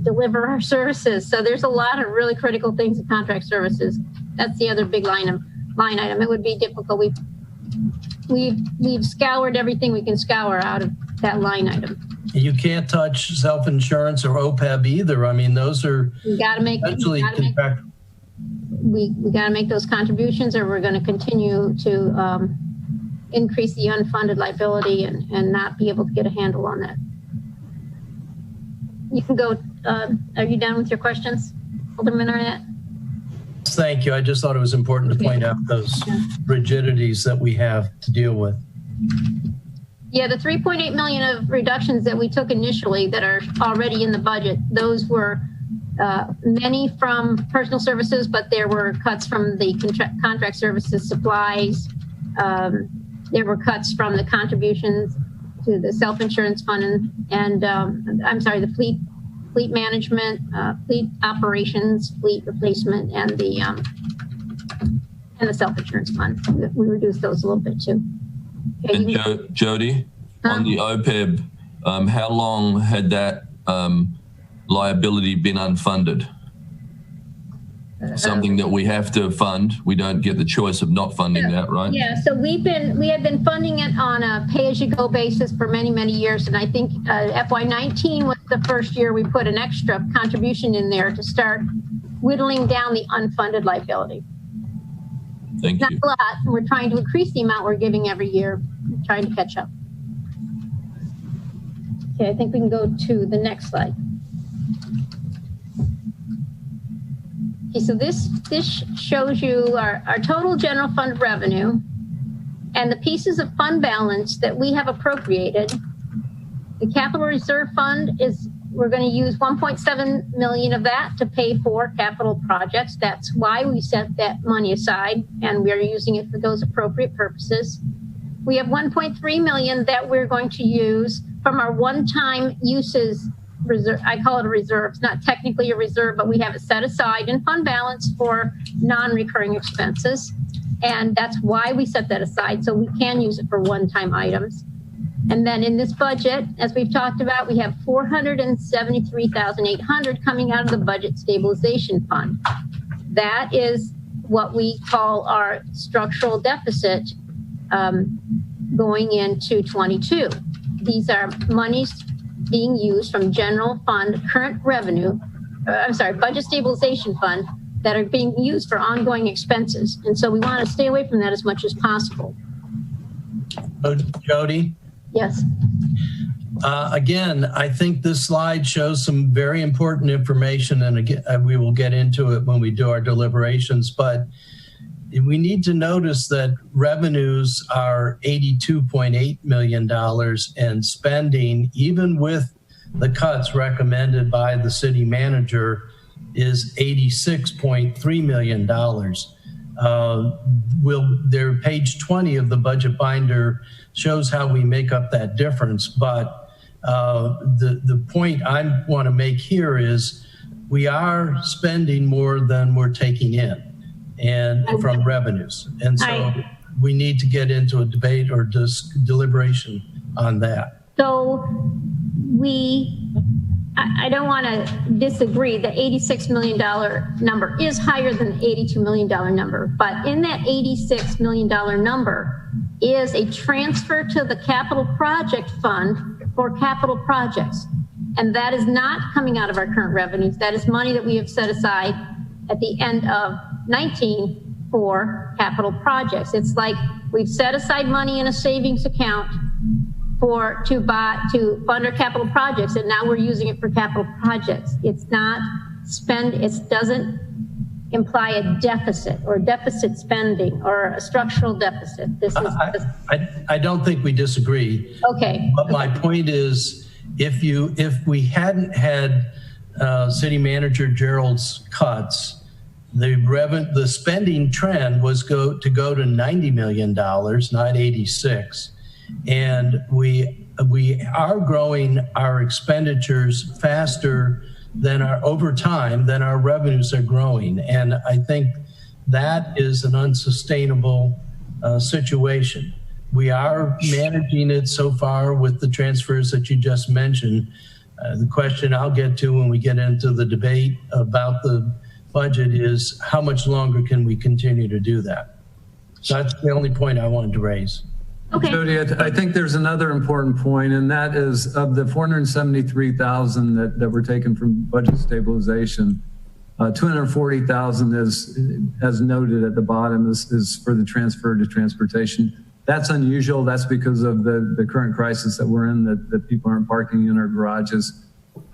[SPEAKER 11] deliver our services. So there's a lot of really critical things in contract services. That's the other big line item. It would be difficult. We've scoured everything we can scour out of that line item.
[SPEAKER 7] You can't touch self-insurance or OPEB either. I mean, those are
[SPEAKER 11] we got to make those contributions, or we're going to continue to increase the unfunded liability and not be able to get a handle on that. You can go. Are you done with your questions, Alderman Arnett?
[SPEAKER 7] Thank you. I just thought it was important to point out those rigidities that we have to deal with.
[SPEAKER 11] Yeah, the 3.8 million of reductions that we took initially that are already in the budget, those were many from personal services, but there were cuts from the contract services supplies. There were cuts from the contributions to the self-insurance fund and I'm sorry, the fleet management, fleet operations, fleet replacement, and the self-insurance fund. We reduced those a little bit too. Okay,
[SPEAKER 1] and Jody, on the OPEB, how long had that liability been unfunded? Something that we have to fund. We don't get the choice of not funding that, right?
[SPEAKER 11] Yeah, so we have been funding it on a pay-as-you-go basis for many, many years. And I think FY19 was the first year we put an extra contribution in there to start whittling down the unfunded liability.
[SPEAKER 1] Thank
[SPEAKER 11] Not
[SPEAKER 1] you.
[SPEAKER 11] a lot. We're trying to increase the amount we're giving every year, trying to catch up. Okay, I think we can go to the next slide. Okay, so this shows you our total general fund revenue and the pieces of fund balance that we have appropriated. The capital reserve fund we're going to use 1.7 million of that to pay for capital projects. That's why we set that money aside, and we're using it for those appropriate purposes. We have 1.3 million that we're going to use from our one-time uses reserve. I call it a reserve. It's not technically a reserve, but we have it set aside in fund balance for non-recurring expenses. And that's why we set that aside, so we can use it for one-time items. And then in this budget, as we've talked about, we have 473,800 coming out of the budget stabilization fund. That is what we call our structural deficit going into 22. These are monies being used from general fund current revenue, budget stabilization fund, that are being used for ongoing expenses. And so we want to stay away from that as much as possible.
[SPEAKER 7] Jody?
[SPEAKER 11] Yes.
[SPEAKER 7] Again, I think this slide shows some very important information, and again, we will get into it when we do our deliberations, but we need to notice that revenues are $82.8 million and spending, even with the cuts recommended by the city manager, is $86.3 million. Page 20 of the budget binder shows how we make up that difference. But the point I want to make here is we are spending more than we're taking in and from revenues. And so we need to get into a debate or deliberation on that.
[SPEAKER 11] So I don't want to disagree. The $86 million number is higher than the $82 million number, but in that $86 million number is a transfer to the capital project fund for capital projects. And that is not coming out of our current revenues. That is money that we have set aside at the end of 19 for capital projects. It's like we've set aside money in a savings account to fund our capital projects, and now we're using it for capital projects. It's not it doesn't imply a deficit or deficit spending or a structural deficit.
[SPEAKER 7] I don't think we disagree.
[SPEAKER 11] Okay.
[SPEAKER 7] But my point is, if we hadn't had City Manager Gerald's cuts, the spending trend was to go to $90 million, not 86. And we are growing our expenditures faster than over time than our revenues are growing. And I think that is an unsustainable situation. We are managing it so far with the transfers that you just mentioned. The question I'll get to when we get into the debate about the budget is how much longer can we continue to do that? So that's the only point I wanted to raise.
[SPEAKER 11] Okay.
[SPEAKER 10] Jody, I think there's another important point, and that is of the 473,000 that were taken from budget stabilization, 240,000 is, as noted at the bottom, is for the transfer to transportation. That's unusual. That's because of the current crisis that we're in, that people aren't parking in our garages.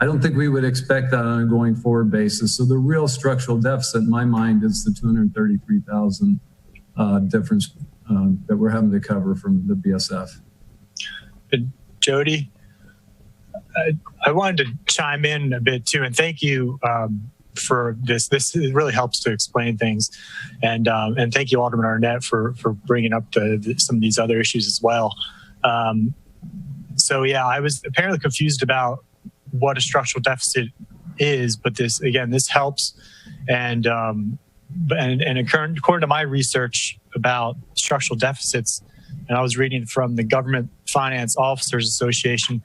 [SPEAKER 10] I don't think we would expect that on a going forward basis. So the real structural deficit in my mind is the 233,000 difference that we're having to cover from the BSF.
[SPEAKER 4] Jody, I wanted to chime in a bit too, and thank you for this. This really helps to explain things, and thank you, Alderman Arnett, for bringing up some of these other issues as well. So yeah, I was apparently confused about what a structural deficit is, but this helps, and according to my research about structural deficits, and I was reading from the Government Finance Officers Association,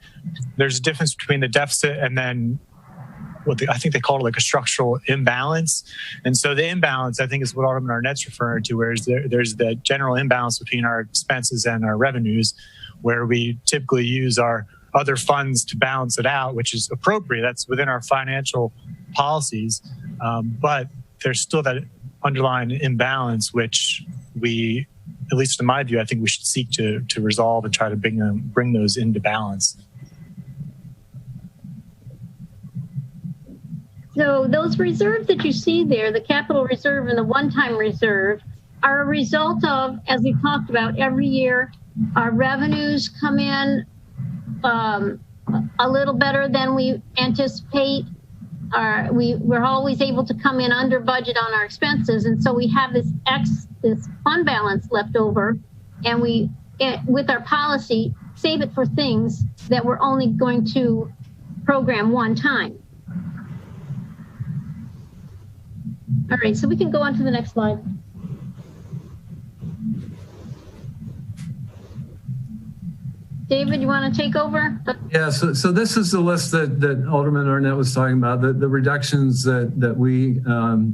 [SPEAKER 4] there's a difference between the deficit and then I think they call it like a structural imbalance. And so the imbalance, I think, is what Alderman Arnett's referring to, whereas there's the general imbalance between our expenses and our revenues, where we typically use our other funds to balance it out, which is appropriate. That's within our financial policies. But there's still that underlying imbalance, which we, at least in my view, I think we should seek to resolve and try to bring those into balance.
[SPEAKER 11] So those reserves that you see there, the capital reserve and the one-time reserve, are a result of, as we talked about, every year, our revenues come in a little better than we anticipate. We're always able to come in under budget on our expenses, and so we have this fund balance left over, and we, with our policy, save it for things that we're only going to program one time. All right, so we can go on to the next slide. David, you want to take over?
[SPEAKER 10] Yeah, so this is the list that Alderman Arnett was talking about, the reductions that we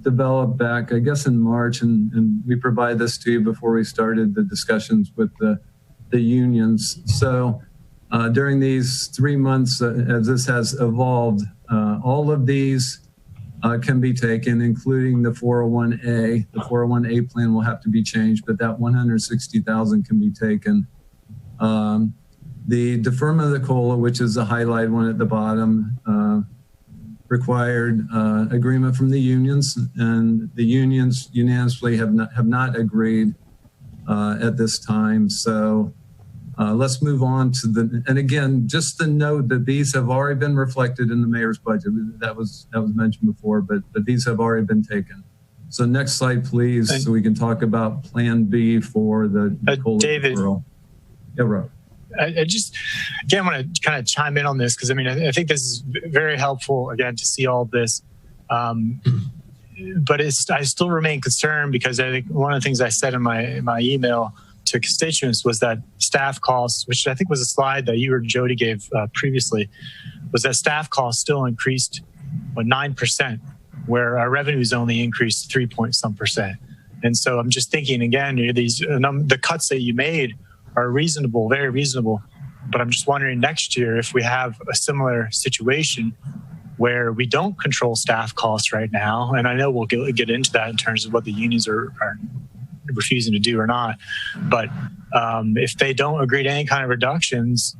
[SPEAKER 10] developed back, I guess, in March, and we provide this to you before we started the discussions with the unions. So during these 3 months, as this has evolved, all of these can be taken, including the 401A. The 401A plan will have to be changed, but that 160,000 can be taken. The deferment of the COLA, which is the highlight one at the bottom, required agreement from the unions, and the unions unanimously have not agreed at this time. So let's move on to and again, just to note that these have already been reflected in the mayor's budget. That was mentioned before, but these have already been taken. So next slide, please, so we can talk about Plan B for the COLA
[SPEAKER 4] David,
[SPEAKER 10] deferral. Yeah, right.
[SPEAKER 4] I just, again, want to kind of chime in on this, because I mean, I think this is very helpful, again, to see all of this. But I still remain concerned, because I think one of the things I said in my email to constituents was that staff costs, which I think was a slide that you or Jody gave previously, was that staff costs still increased 9%, where our revenues only increased 3-point-some%. And so I'm just thinking, again, the cuts that you made are reasonable, very reasonable. But I'm just wondering next year if we have a similar situation where we don't control staff costs right now. And I know we'll get into that in terms of what the unions are refusing to do or not. But if they don't agree to any kind of reductions,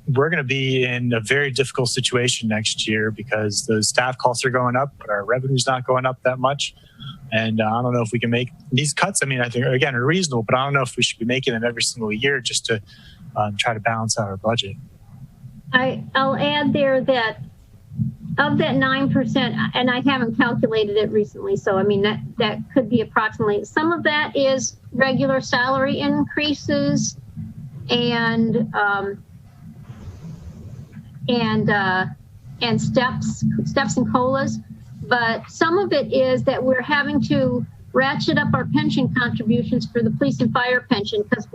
[SPEAKER 4] we're going to be in a very difficult situation next year, because those staff costs are going up, but our revenue's not going up that much. And I don't know if we can make these cuts. I mean, I think, again, are reasonable, but I don't know if we should be making them every single year just to try to balance out our budget.
[SPEAKER 11] I'll add there that of that 9%, and I haven't calculated it recently, so I mean, that could be approximately, some of that is regular salary increases and steps and COLAs. But some of it is that we're having to ratchet up our pension contributions for the police and fire pension, because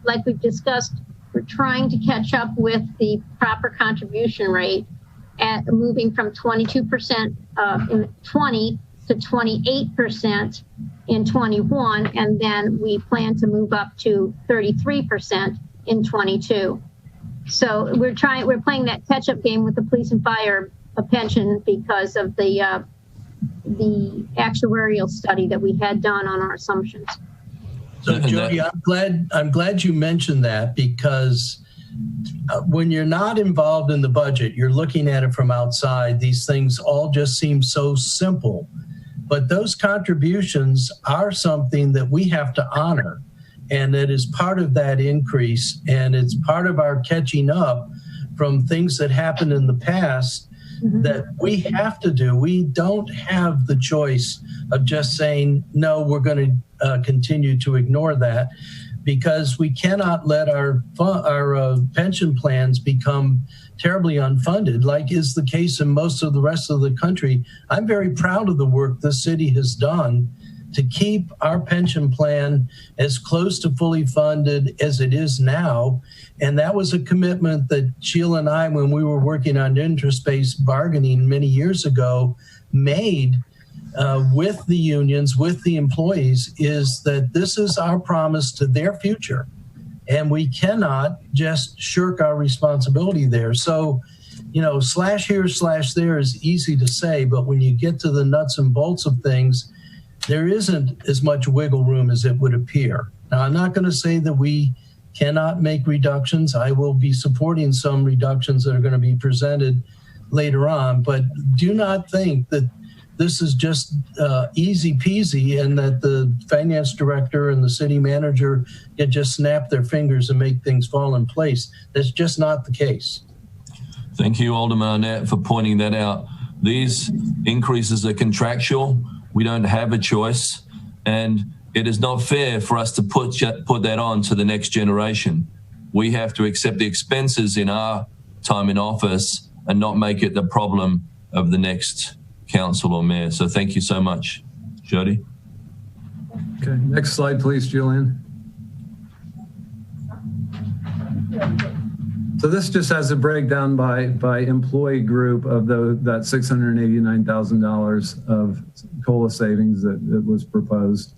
[SPEAKER 11] like we've discussed, we're trying to catch up with the proper contribution rate at moving from 22% in 20 to 28% in 21. And then we plan to move up to 33% in 22. So we're playing that catch up game with the police and fire pension because of the actuarial study that we had done on our assumptions.
[SPEAKER 7] So Jody, I'm glad you mentioned that, because when you're not involved in the budget, you're looking at it from outside. These things all just seem so simple, but those contributions are something that we have to honor, and it is part of that increase, and it's part of our catching up from things that happened in the past that we have to do. We don't have the choice of just saying, no, we're going to continue to ignore that, because we cannot let our pension plans become terribly unfunded, like is the case in most of the rest of the country. I'm very proud of the work the city has done to keep our pension plan as close to fully funded as it is now. And that was a commitment that Sheila and I, when we were working on interest-based bargaining many years ago, made with the unions, with the employees, is that this is our promise to their future. and we cannot just shirk our responsibility there. So, you know, slash here, slash there is easy to say, but when you get to the nuts and bolts of things, there isn't as much wiggle room as it would appear. Now, I'm not going to say that we cannot make reductions. I will be supporting some reductions that are going to be presented later on, but do not think that this is just easy peasy and that the finance director and the city manager can just snap their fingers and make things fall in place. That's just not the case.
[SPEAKER 1] Thank you, Alderman Arnett, for pointing that out. These increases are contractual. We don't have a choice, and it is not fair for us to put that on to the next generation. We have to accept the expenses in our time in office and not make it the problem of the next council or mayor. So thank you so much, Jody.
[SPEAKER 10] Okay, next slide, please, Julian. So this just has a breakdown by employee group of that $689,000 of COLA savings that was proposed.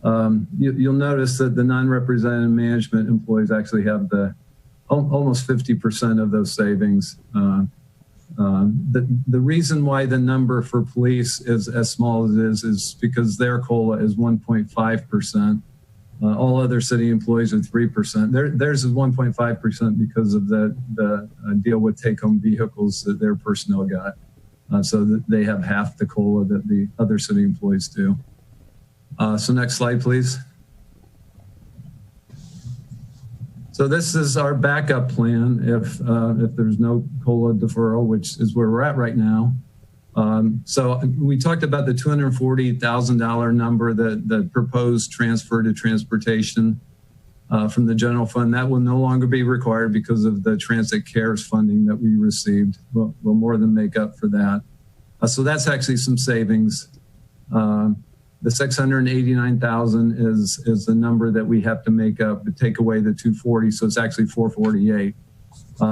[SPEAKER 10] You'll notice that the non-represented management employees actually have almost 50% of those savings. The reason why the number for police is as small as it is because their COLA is 1.5%. All other city employees are 3%. Theirs is 1.5% because of the deal with take-home vehicles that their personnel got. So that they have half the COLA that the other city employees do. So next slide, please. So this is our backup plan if there's no COLA deferral, which is where we're at right now. So we talked about the $240,000 number, the proposed transfer to transportation from the general fund. That will no longer be required because of the transit cares funding that we received. We'll more than make up for that. So that's actually some savings. The 689,000 is the number that we have to make up to take away the 240. So it's actually 448.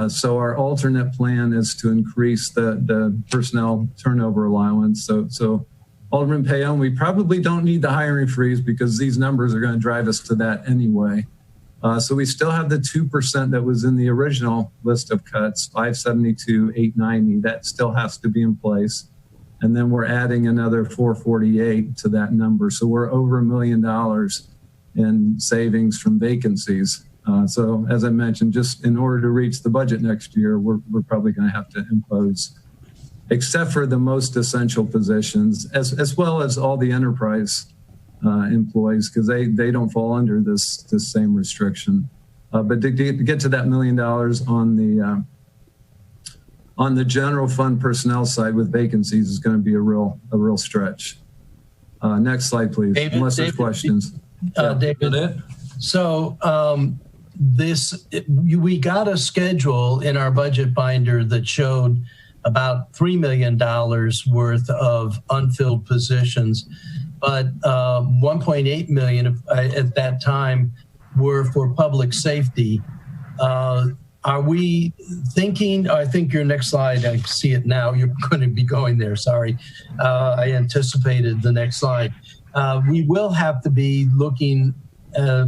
[SPEAKER 10] So our alternate plan is to increase the personnel turnover allowance. So Alderman Payon, we probably don't need the hiring freeze because these numbers are going to drive us to that anyway. So we still have the 2% that was in the original list of cuts, 572, 890. That still has to be in place. And then we're adding another 448 to that number. So we're over $1 million in savings from vacancies. So as I mentioned, just in order to reach the budget next year, we're probably going to have to impose, except for the most essential positions, as well as all the enterprise employees, because they don't fall under this same restriction. But to get to that $1 million on the general fund personnel side with vacancies is going to be a real stretch. Next slide, please.
[SPEAKER 7] David,
[SPEAKER 10] unless there's questions.
[SPEAKER 7] David, so we got a schedule in our budget binder that showed about $3 million worth of unfilled positions, but 1.8 million at that time were for public safety. Are we thinking, I think your next slide, I see it now, you're going to be going there, sorry. I anticipated the next slide. We will have to be looking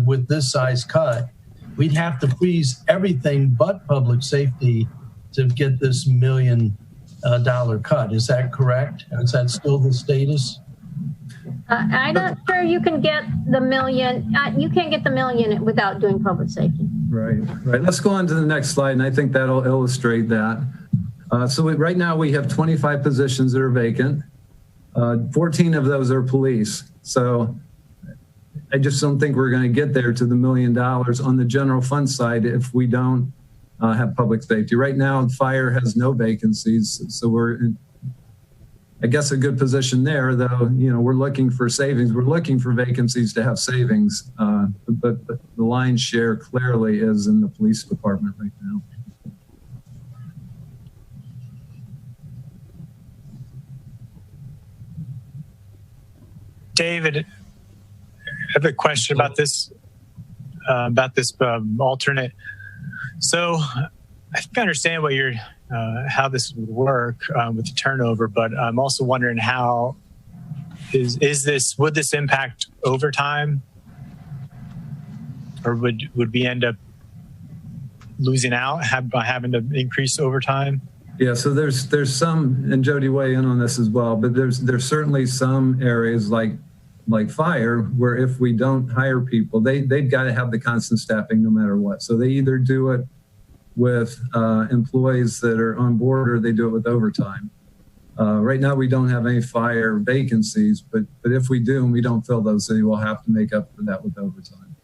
[SPEAKER 7] with this size cut. We'd have to freeze everything but public safety to get this $1 million cut. Is that correct? Is that still the status?
[SPEAKER 11] I'm not sure you can get the million. You can't get the million without doing public safety.
[SPEAKER 10] Right. Let's go on to the next slide, and I think that'll illustrate that. Right now we have 25 positions that are vacant. 14 of those are police. So I just don't think we're going to get there to the $1 million on the general fund side if we don't have public safety. Right now, fire has no vacancies, so we're in, I guess, a good position there, though. You know, we're looking for savings. We're looking for vacancies to have savings, but the lion's share clearly is in the police department right now.
[SPEAKER 4] David, I have a question about this alternate. So I think I understand what you're how this would work with the turnover, but I'm also wondering how would this impact overtime, or would we end up losing out by having to increase overtime?
[SPEAKER 10] Yeah, so there's some, and Jody weigh in on this as well, but there's certainly some areas like fire where if we don't hire people, they've got to have the constant staffing no matter what. So they either do it with employees that are on board or they do it with overtime. Right now we don't have any fire vacancies, but if we do and we don't fill those, then we'll have to make up for that with overtime.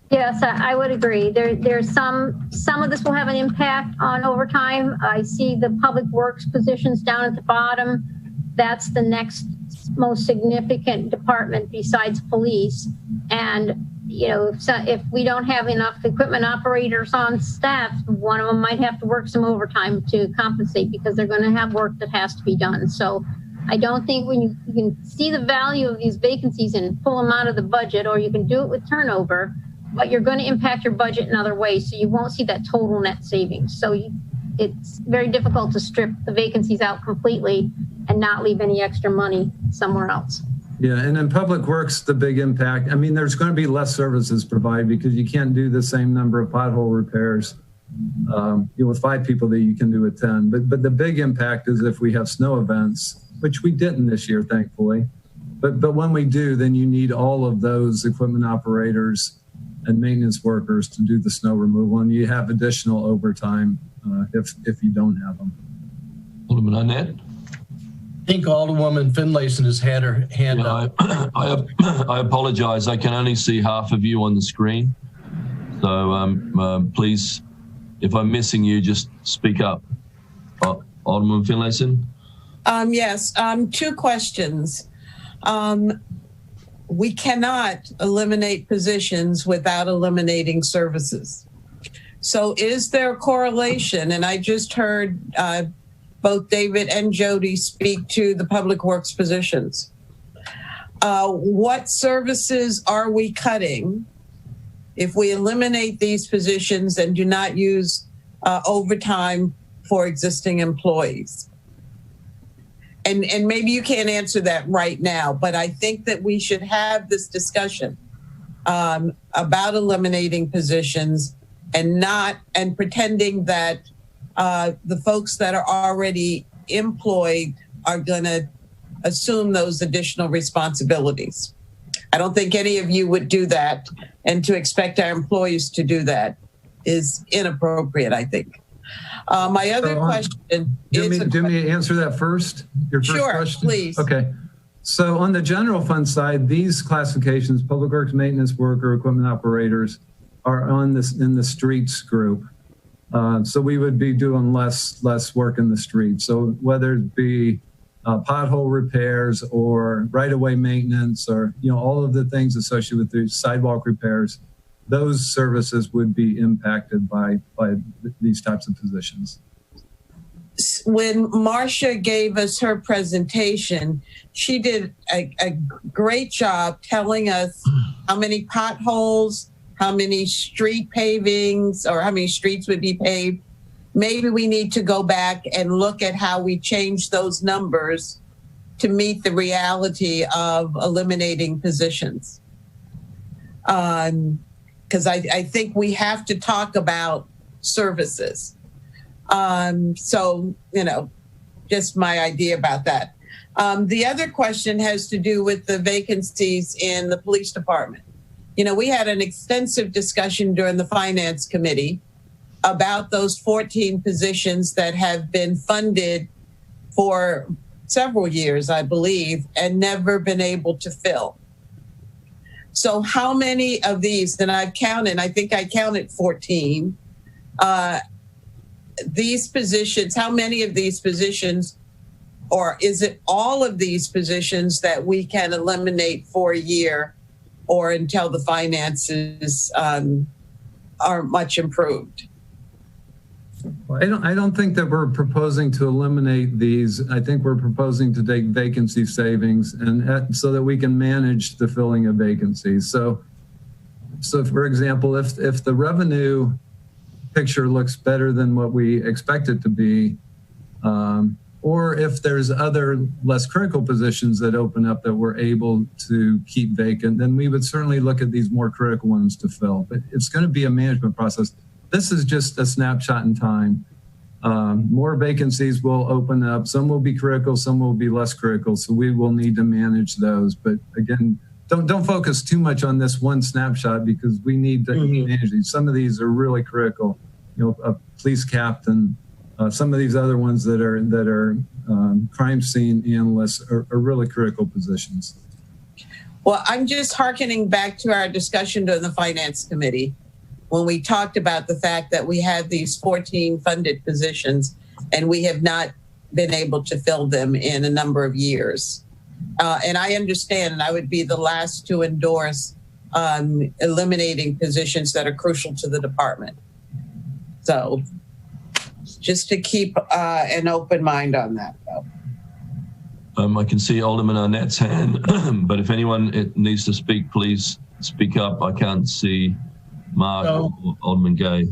[SPEAKER 11] Yes, I would agree. There's some of this will have an impact on overtime. I see the public works positions down at the bottom. That's the next most significant department besides police. And, you know, if we don't have enough equipment operators on staff, one of them might have to work some overtime to compensate because they're going to have work that has to be done. So I don't think when you can see the value of these vacancies and pull them out of the budget, or you can do it with turnover, but you're going to impact your budget in other ways. So you won't see that total net savings. So it's very difficult to strip the vacancies out completely and not leave any extra money somewhere else.
[SPEAKER 10] Yeah, and in public works, the big impact, I mean, there's going to be less services provided because you can't do the same number of pothole repairs with 5 people that you can do with 10. But the big impact is if we have snow events, which we didn't this year, thankfully. But when we do, then you need all of those equipment operators and maintenance workers to do the snow removal, and you have additional overtime if you don't have them.
[SPEAKER 1] Alderman Arnett?
[SPEAKER 7] I think Alderwoman Finlayson has had her hand up.
[SPEAKER 1] I apologize. I can only see half of you on the screen. So please, if I'm missing you, just speak up. Alderman Finlayson?
[SPEAKER 8] Yes, 2 questions. We cannot eliminate positions without eliminating services. So is there a correlation? And I just heard both David and Jody speak to the public works positions. What services are we cutting if we eliminate these positions and do not use overtime for existing employees? And maybe you can't answer that right now, but I think that we should have this discussion about eliminating positions and pretending that the folks that are already employed are going to assume those additional responsibilities. I don't think any of you would do that, and to expect our employees to do that is inappropriate, I think. My other question is...
[SPEAKER 10] Do me answer that first? Your first question?
[SPEAKER 8] Sure, please.
[SPEAKER 10] Okay. So on the general fund side, these classifications, public works maintenance worker, equipment operators, are in the streets group. So we would be doing less work in the street. So whether it be pothole repairs or right-of-way maintenance, or all of the things associated with the sidewalk repairs, those services would be impacted by these types of positions.
[SPEAKER 8] When Marcia gave us her presentation, she did a great job telling us how many potholes, how many street pavings, or how many streets would be paved. Maybe we need to go back and look at how we change those numbers to meet the reality of eliminating positions. Because I think we have to talk about services. So, just my idea about that. The other question has to do with the vacancies in the police department. We had an extensive discussion during the Finance Committee about those 14 positions that have been funded for several years, I believe, and never been able to fill. So how many of these, and I think I counted 14, these positions, how many of these positions, or is it all of these positions that we can eliminate for a year or until the finances are much improved?
[SPEAKER 10] I don't think that we're proposing to eliminate these. I think we're proposing to take vacancy savings and so that we can manage the filling of vacancies. So for example, if the revenue picture looks better than what we expect it to be, or if there's other less critical positions that open up that we're able to keep vacant, then we would certainly look at these more critical ones to fill. But it's going to be a management process. This is just a snapshot in time. More vacancies will open up. Some will be critical, some will be less critical. So we will need to manage those. But again, don't focus too much on this one snapshot, because we need to manage these. Some of these are really critical. A police captain, some of these other ones that are crime scene analysts are really critical positions.
[SPEAKER 8] Well, I'm just hearkening back to our discussion to the Finance Committee when we talked about the fact that we had these 14 funded positions and we have not been able to fill them in a number of years. And I understand, and I would be the last to endorse eliminating positions that are crucial to the department. So just to keep an open mind on that, though.
[SPEAKER 1] I can see Alderman Arnett's hand, but if anyone needs to speak, please speak up. I can't see Mark or Alderman Gay.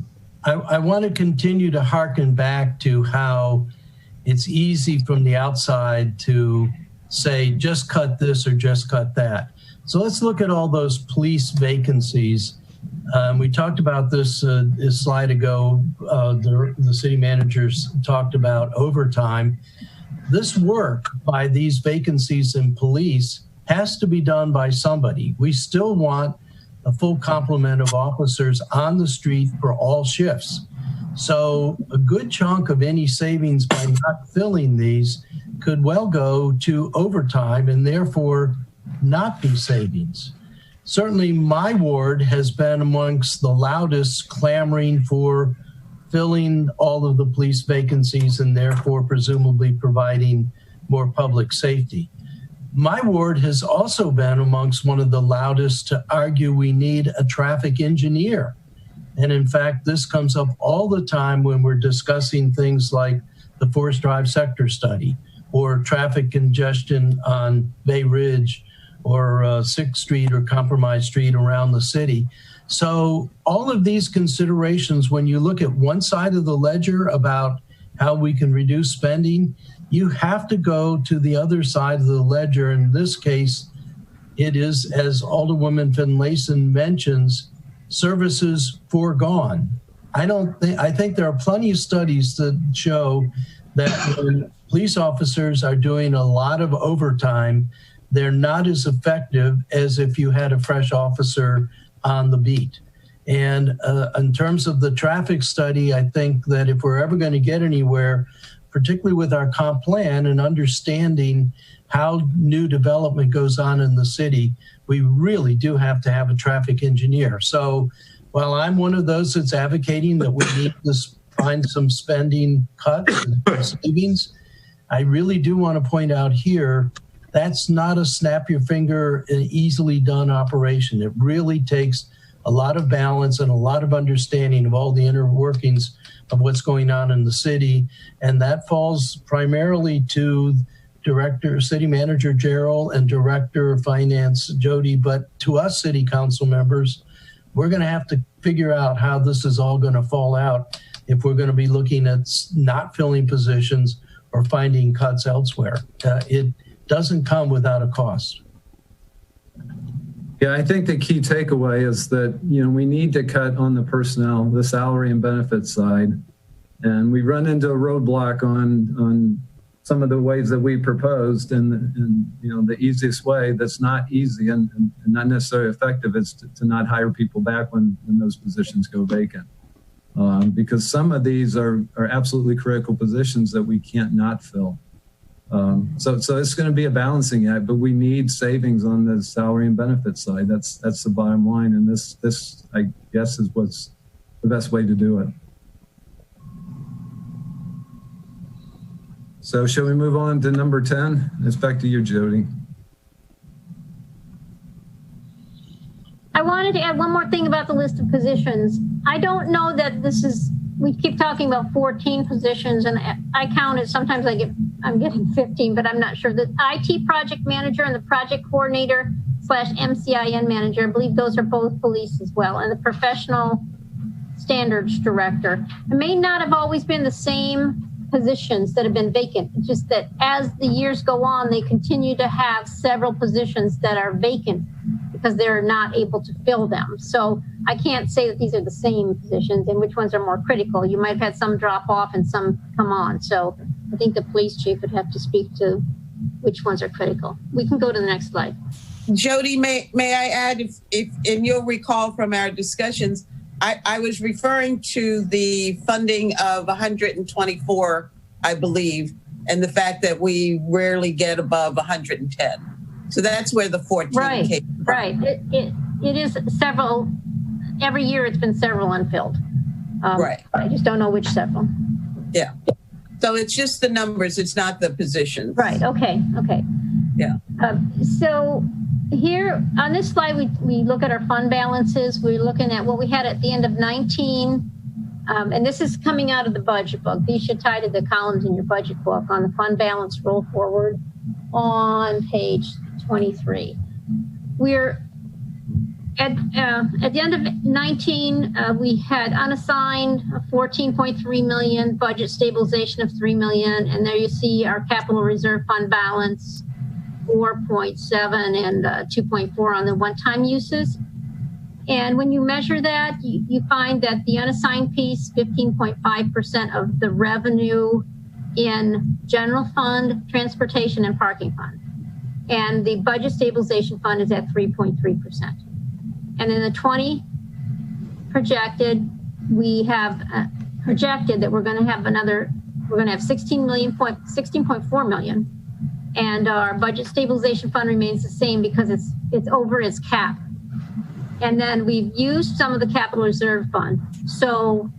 [SPEAKER 7] I want to continue to hearken back to how it's easy from the outside to say, just cut this or just cut that. So let's look at all those police vacancies. We talked about this a slide ago. The city managers talked about overtime. This work by these vacancies in police has to be done by somebody. We still want a full complement of officers on the street for all shifts. So a good chunk of any savings by not filling these could well go to overtime and therefore not be savings. Certainly my ward has been amongst the loudest clamoring for filling all of the police vacancies and therefore presumably providing more public safety. My ward has also been amongst one of the loudest to argue we need a traffic engineer. And in fact, this comes up all the time when we're discussing things like the Forest Drive sector study or traffic congestion on Bay Ridge or 6th Street or Compromise Street around the city. So all of these considerations, when you look at one side of the ledger about how we can reduce spending, you have to go to the other side of the ledger. In this case, it is, as Alderwoman Finlayson mentions, services foregone. I think there are plenty of studies that show that when police officers are doing a lot of overtime, they're not as effective as if you had a fresh officer on the beat. And in terms of the traffic study, I think that if we're ever going to get anywhere, particularly with our comp plan and understanding how new development goes on in the city, we really do have to have a traffic engineer. So while I'm one of those that's advocating that we need to find some spending cuts and savings, I really do want to point out here, that's not a snap your finger, easily done operation. It really takes a lot of balance and a lot of understanding of all the inner workings of what's going on in the city. And that falls primarily to Director, City Manager Gerald and Director of Finance Jody. But to us city council members, we're going to have to figure out how this is all going to fall out if we're going to be looking at not filling positions or finding cuts elsewhere. It doesn't come without a cost.
[SPEAKER 10] Yeah, I think the key takeaway is that, we need to cut on the personnel, the salary and benefits side. And we run into a roadblock on some of the ways that we proposed. And the easiest way that's not easy and not necessarily effective is to not hire people back when those positions go vacant. Because some of these are absolutely critical positions that we can't not fill. So it's going to be a balancing act, but we need savings on the salary and benefits side. That's the bottom line. And this, I guess, is what's the best way to do it. So shall we move on to number 10? It's back to you, Jody.
[SPEAKER 11] I wanted to add one more thing about the list of positions. I don't know that this is, we keep talking about 14 positions and I counted, sometimes I'm getting 15, but I'm not sure. The IT project manager and the project coordinator / MCIN manager, I believe those are both police as well, and the professional standards director. It may not have always been the same positions that have been vacant. It's just that as the years go on, they continue to have several positions that are vacant because they're not able to fill them. So I can't say that these are the same positions and which ones are more critical. You might have had some drop off and some come on. So I think the police chief would have to speak to which ones are critical. We can go to the next slide.
[SPEAKER 8] Jody, may I add, if and you'll recall from our discussions, I was referring to the funding of 124, I believe, and the fact that we rarely get above 110. So that's where the 14 came from.
[SPEAKER 11] Right. It is several. Every year it's been several unfilled.
[SPEAKER 8] Right.
[SPEAKER 11] I just don't know which several.
[SPEAKER 8] Yeah. So it's just the numbers. It's not the positions.
[SPEAKER 11] Right. Okay.
[SPEAKER 8] Yeah.
[SPEAKER 11] So here on this slide, we look at our fund balances. We're looking at what we had at the end of 19. And this is coming out of the budget book. These should tie to the columns in your budget book on the fund balance roll forward on page 23. We're at the end of 19, we had unassigned 14.3 million, budget stabilization of 3 million. And there you see our capital reserve fund balance, 4.7 and 2.4 on the one-time uses. And when you measure that, you find that the unassigned piece, 15.5% of the revenue in general fund, transportation, and parking fund. And the budget stabilization fund is at 3.3%. And in the 20 projected, we have projected that we're going to have 16.4 million. And our budget stabilization fund remains the same because it's over its cap. And then we've used some of the capital reserve fund. So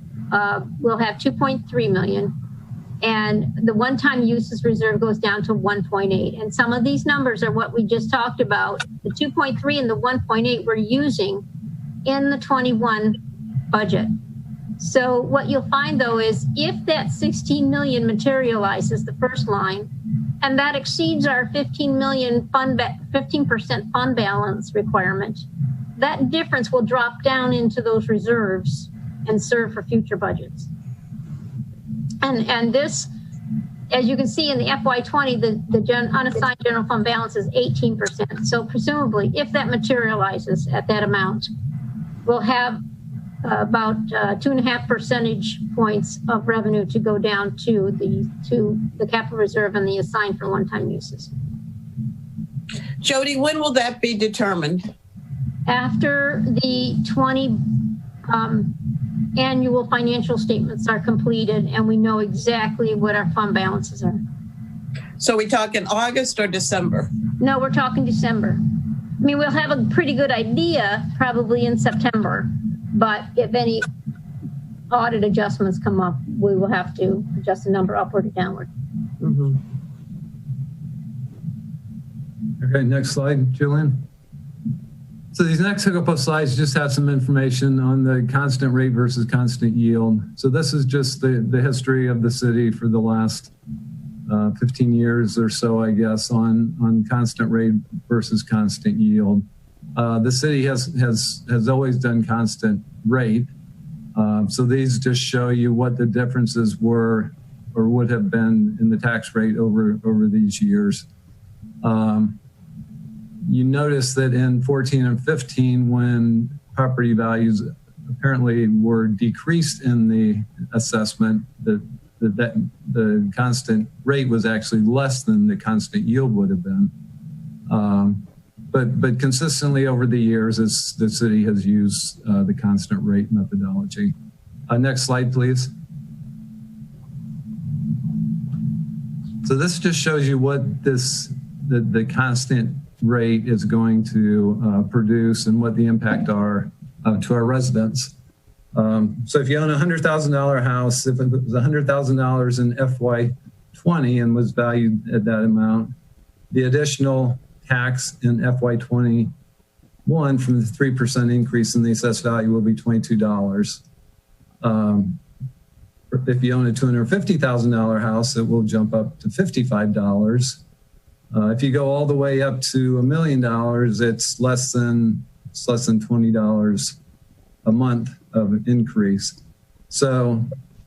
[SPEAKER 11] we'll have 2.3 million. And the one-time uses reserve goes down to 1.8. And some of these numbers are what we just talked about. The 2.3 and the 1.8 we're using in the 21 budget. So what you'll find though is if that 16 million materializes, the first line, and that exceeds our 15 million 15% fund balance requirement, that difference will drop down into those reserves and serve for future budgets. And this, as you can see in the FY20, the unassigned general fund balance is 18%. So presumably, if that materializes at that amount, we'll have about 2.5 percentage points of revenue to go down to the capital reserve and the assigned for one-time uses.
[SPEAKER 8] Jody, when will that be determined?
[SPEAKER 11] After the 20 annual financial statements are completed and we know exactly what our fund balances are.
[SPEAKER 8] So we talking August or December?
[SPEAKER 11] No, we're talking December. I mean, we'll have a pretty good idea probably in September, but if any audit adjustments come up, we will have to adjust the number upward or downward.
[SPEAKER 8] Mm-hmm.
[SPEAKER 10] Okay, next slide, Julian. So these next couple of slides just have some information on the constant rate versus constant yield. So this is just the history of the city for the last 15 years or so, I guess, on constant rate versus constant yield. The city has always done constant rate. So these just show you what the differences were or would have been in the tax rate over these years. You notice that in 14 and 15, when property values apparently were decreased in the assessment, the constant rate was actually less than the constant yield would have been. But consistently over the years, the city has used the constant rate methodology. Next slide, please. So this just shows you what the constant rate is going to produce and what the impact are to our residents. So if you own a $100,000 house, if it was $100,000 in FY20 and was valued at that amount, the additional tax in FY21 from the 3% increase in the assessed value will be $22. If you own a $250,000 house, it will jump up to $55. If you go all the way up to $1 million, it's less than $20 a month of an increase. So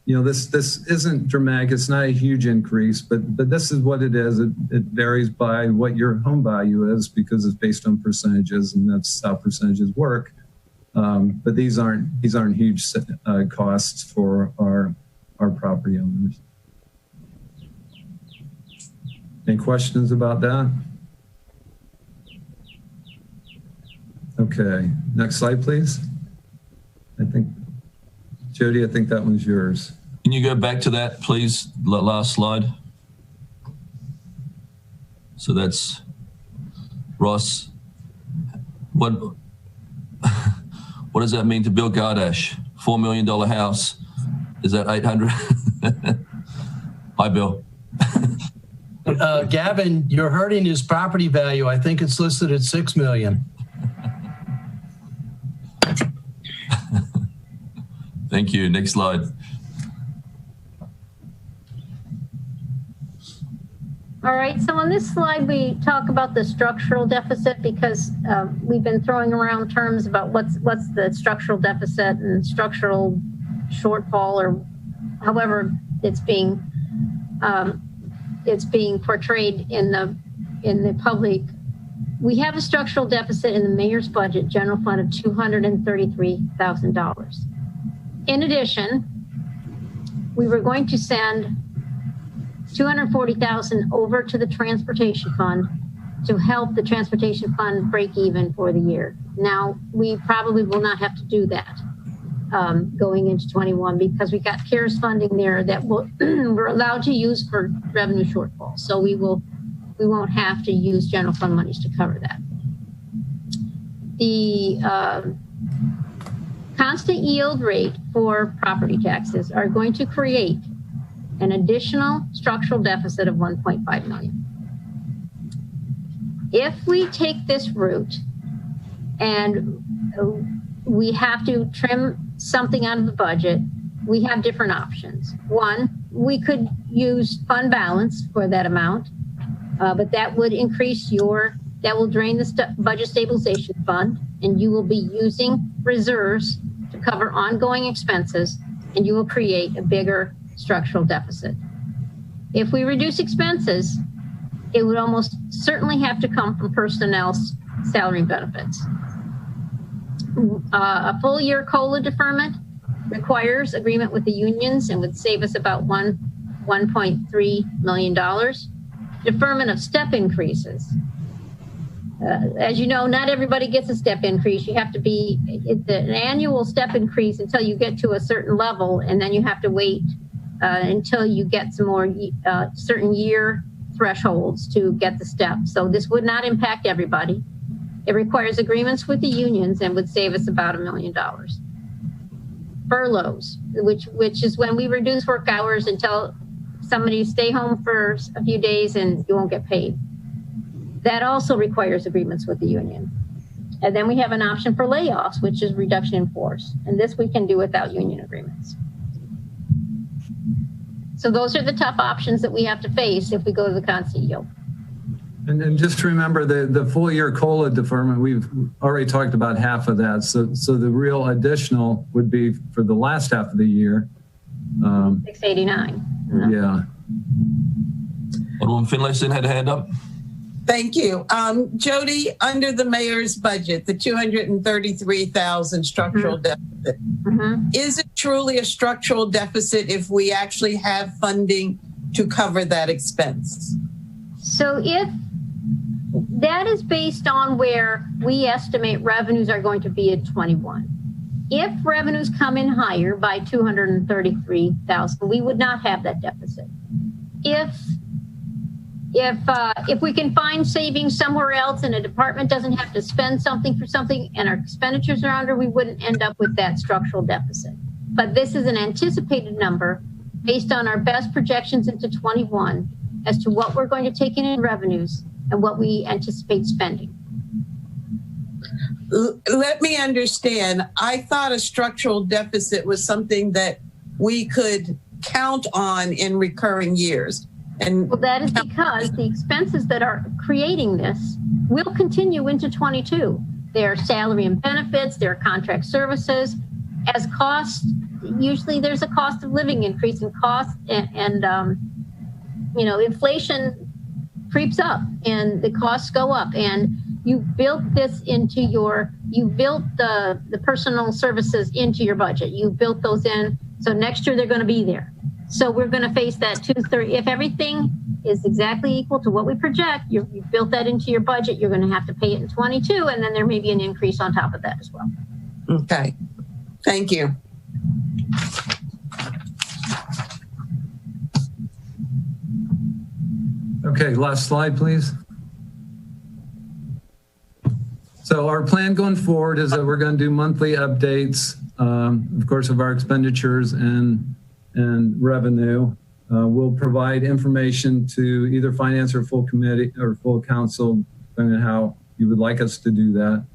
[SPEAKER 10] this isn't dramatic. It's not a huge increase, but this is what it is. It varies by what your home value is because it's based on percentages, and that's how percentages work. But these aren't huge costs for our property owners. Any questions about that? Okay, next slide, please. Jody, I think that one's yours.
[SPEAKER 1] Can you go back to that, please? Last slide. So that's Ross. What does that mean to Bill Gardash? $4 million house. Is that 800? Hi, Bill.
[SPEAKER 7] Gavin, you're hurting his property value. I think it's listed at $6 million.
[SPEAKER 1] Thank you. Next slide.
[SPEAKER 11] All right, so on this slide, we talk about the structural deficit because we've been throwing around terms about what's the structural deficit and structural shortfall, or however it's being portrayed in the public. We have a structural deficit in the mayor's budget, general fund, of $233,000. In addition, we were going to send $240,000 over to the transportation fund to help the transportation fund break even for the year. Now, we probably will not have to do that going into 21 because we got CARES funding there that we're allowed to use for revenue shortfall. So we won't have to use general fund monies to cover that. The constant yield rate for property taxes are going to create an additional structural deficit of 1.5 million. If we take this route and we have to trim something out of the budget, we have different options. One, we could use fund balance for that amount, but that would increase that will drain the budget stabilization fund, and you will be using reserves to cover ongoing expenses, and you will create a bigger structural deficit. If we reduce expenses, it would almost certainly have to come from personnel's salary and benefits. A full year COLA deferment requires agreement with the unions and would save us about $1.3 million. Deferment of step increases. As you know, not everybody gets a step increase. You have to be an annual step increase until you get to a certain level, and then you have to wait until you get some more certain year thresholds to get the step. So this would not impact everybody. It requires agreements with the unions and would save us about $1 million. Furloughs, which is when we reduce work hours and tell somebody stay home for a few days and you won't get paid. That also requires agreements with the union. And then we have an option for layoffs, which is reduction in force. And this we can do without union agreements. So those are the tough options that we have to face if we go to the constant yield.
[SPEAKER 10] And just remember the full year COLA deferment, we've already talked about half of that. So the real additional would be for the last half of the year.
[SPEAKER 11] 689.
[SPEAKER 10] Yeah.
[SPEAKER 1] Alderwoman Finlayson had a hand up.
[SPEAKER 8] Thank you. Jody, under the mayor's budget, the $233,000 structural deficit, is it truly a structural deficit if we actually have funding to cover that expense?
[SPEAKER 11] So if that is based on where we estimate revenues are going to be at 21. If revenues come in higher by $233,000, we would not have that deficit. If we can find savings somewhere else and a department doesn't have to spend something for something and our expenditures are under, we wouldn't end up with that structural deficit. But this is an anticipated number based on our best projections into 21 as to what we're going to take in revenues and what we anticipate spending.
[SPEAKER 8] Let me understand. I thought a structural deficit was something that we could count on in recurring years. And
[SPEAKER 11] well, that is because the expenses that are creating this will continue into 22. Their salary and benefits, their contract services. As costs usually there's a cost of living increase in cost, and you know, inflation creeps up and the costs go up, and you built this into you built the personal services into your budget. You built those in, so next year they're going to be there. So we're going to face that 2/3. If everything is exactly equal to what we project, you built that into your budget, you're going to have to pay it in 22, and then there may be an increase on top of that as well.
[SPEAKER 8] Okay, thank you.
[SPEAKER 10] Okay, last slide, please. So our plan going forward is that we're going to do monthly updates, of course, of our expenditures and revenue. We'll provide information to either finance or full committee or full council, depending on how you would like us to do that.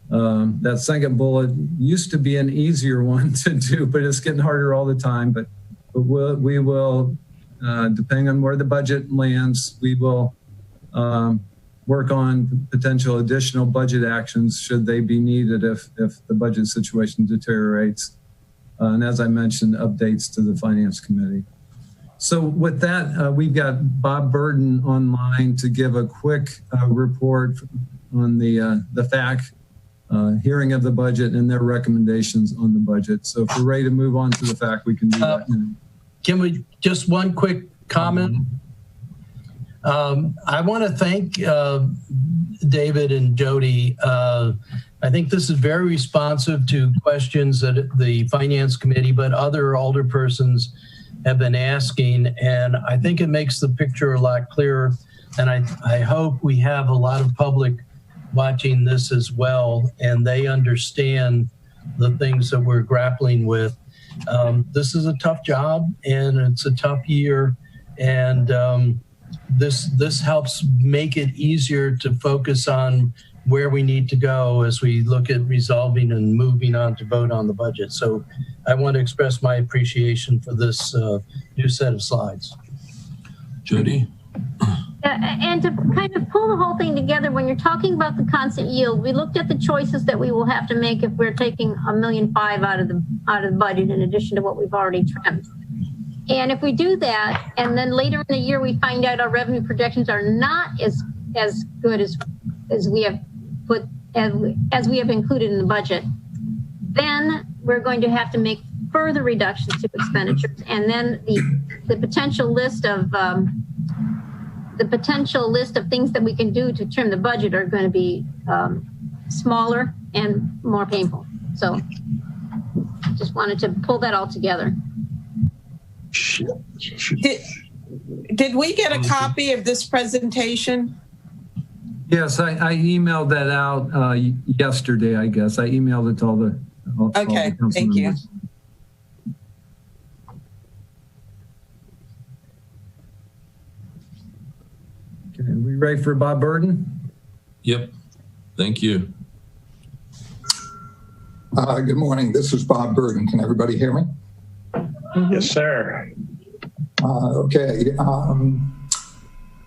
[SPEAKER 10] That second bullet used to be an easier one to do, but it's getting harder all the time. But we will, depending on where the budget lands, we will work on potential additional budget actions should they be needed if the budget situation deteriorates. And as I mentioned, updates to the Finance Committee. So with that, we've got Bob Burton online to give a quick report on the FAC hearing of the budget and their recommendations on the budget. So if we're ready to move on to the FAC, we can do that now.
[SPEAKER 7] Can we, just one quick comment? I want to thank David and Jody. I think this is very responsive to questions that the Finance Committee, but other alderpersons have been asking. And I think it makes the picture a lot clearer. And I hope we have a lot of public watching this as well, and they understand the things that we're grappling with. This is a tough job and it's a tough year. And this helps make it easier to focus on where we need to go as we look at resolving and moving on to vote on the budget. So I want to express my appreciation for this new set of slides.
[SPEAKER 1] Jody?
[SPEAKER 11] And to kind of pull the whole thing together, when you're talking about the constant yield, we looked at the choices that we will have to make if we're taking $1.5 million out of the budget in addition to what we've already trimmed. And if we do that, and then later in the year we find out our revenue projections are not as good as we have put as we have included in the budget, then we're going to have to make further reductions to expenditures, and then the potential list of things that we can do to trim the budget are going to be smaller and more painful. So just wanted to pull that all together.
[SPEAKER 8] Did we get a copy of this presentation?
[SPEAKER 10] Yes, I emailed that out yesterday, I guess. I emailed it to all the
[SPEAKER 8] okay, thank you.
[SPEAKER 10] Okay, are we ready for Bob Burton?
[SPEAKER 1] Yep. Thank you.
[SPEAKER 12] Good morning. This is Bob Burton. Can everybody hear me?
[SPEAKER 2] Yes, sir.
[SPEAKER 12] Okay.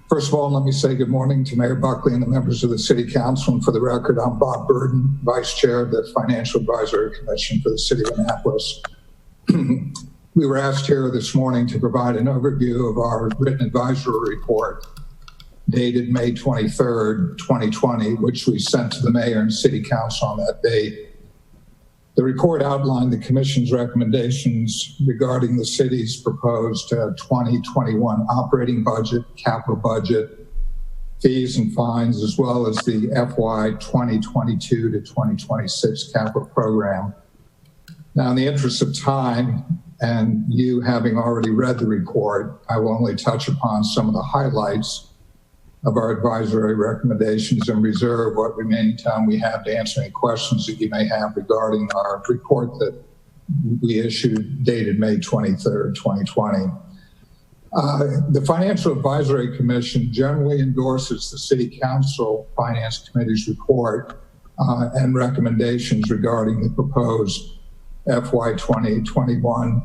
[SPEAKER 12] First of all, let me say good morning to Mayor Buckley and the members of the City Council. And for the record, I'm Bob Burton, Vice Chair of the Financial Advisory Commission for the City of Annapolis. We were asked here this morning to provide an overview of our written advisory report dated May 23rd, 2020, which we sent to the Mayor and City Council on that date. The report outlined the Commission's recommendations regarding the city's proposed 2021 operating budget, capital budget, fees and fines, as well as the FY 2022 to 2026 capital program. Now, in the interest of time, and you having already read the report, I will only touch upon some of the highlights of our advisory recommendations and reserve what remaining time we have to answer any questions that you may have regarding our report that we issued dated May 23rd, 2020. The Financial Advisory Commission generally endorses the City Council Finance Committee's report and recommendations regarding the proposed FY 2021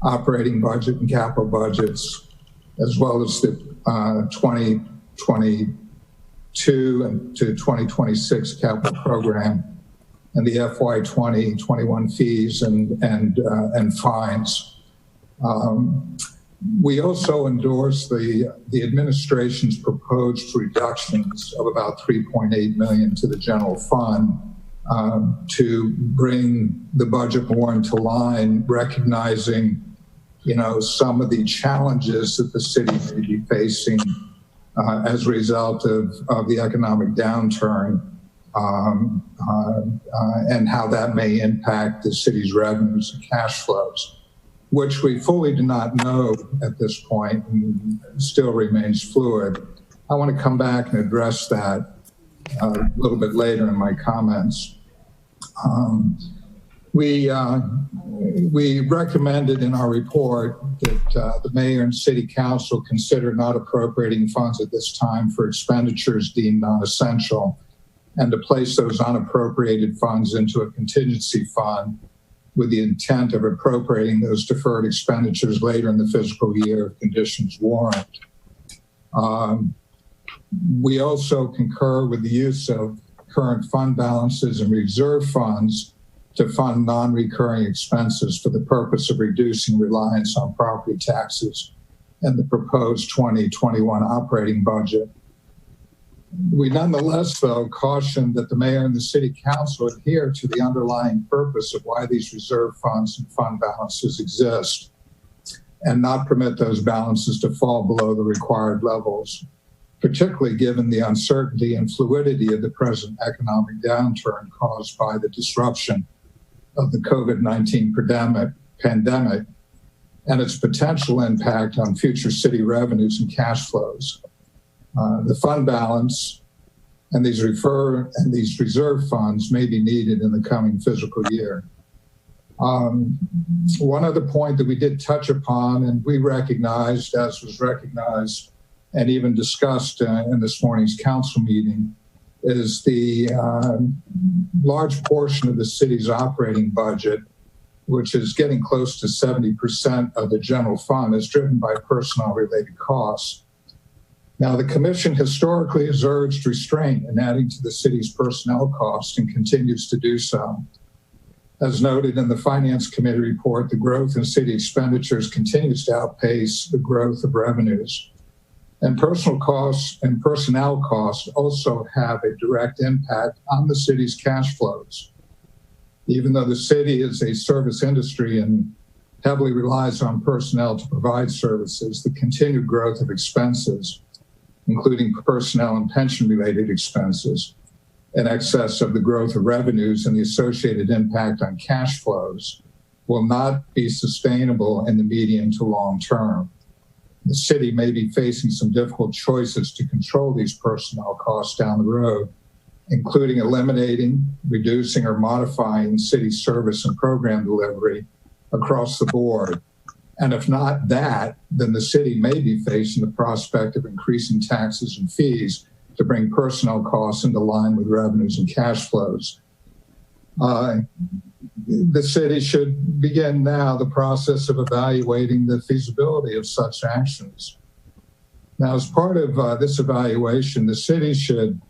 [SPEAKER 12] operating budget and capital budgets, as well as the 2022 and to 2026 capital program. and the FY 2021 fees and fines. We also endorse the administration's proposed reductions of about $3.8 million to the general fund to bring the budget more into line, recognizing, some of the challenges that the city may be facing as a result of the economic downturn, and how that may impact the city's revenues and cash flows, which we fully do not know at this point and still remains fluid. I want to come back and address that a little bit later in my comments. We recommended in our report that the mayor and city council consider not appropriating funds at this time for expenditures deemed non-essential, and to place those unappropriated funds into a contingency fund with the intent of appropriating those deferred expenditures later in the fiscal year if conditions warrant. We also concur with the use of current fund balances and reserve funds to fund non-recurring expenses for the purpose of reducing reliance on property taxes and the proposed 2021 operating budget. We nonetheless, though, caution that the mayor and the city council adhere to the underlying purpose of why these reserve funds and fund balances exist, and not permit those balances to fall below the required levels, particularly given the uncertainty and fluidity of the present economic downturn caused by the disruption of the COVID-19 pandemic and its potential impact on future city revenues and cash flows. The fund balance and these reserve funds may be needed in the coming fiscal year. One other point that we did touch upon, and we recognized, as was recognized and even discussed in this morning's council meeting, is the large portion of the city's operating budget, which is getting close to 70% of the general fund, is driven by personnel-related costs. Now, the commission historically has urged restraint in adding to the city's personnel costs and continues to do so. As noted in the Finance Committee report, the growth in city expenditures continues to outpace the growth of revenues. And personnel costs also have a direct impact on the city's cash flows. Even though the city is a service industry and heavily relies on personnel to provide services, the continued growth of expenses, including personnel and pension-related expenses, in excess of the growth of revenues and the associated impact on cash flows, will not be sustainable in the medium to long term. The city may be facing some difficult choices to control these personnel costs down the road, including eliminating, reducing, or modifying city service and program delivery across the board. And if not that, then the city may be facing the prospect of increasing taxes and fees to bring personnel costs into line with revenues and cash flows. The city should begin now the process of evaluating the feasibility of such actions. Now, as part of this evaluation, the city should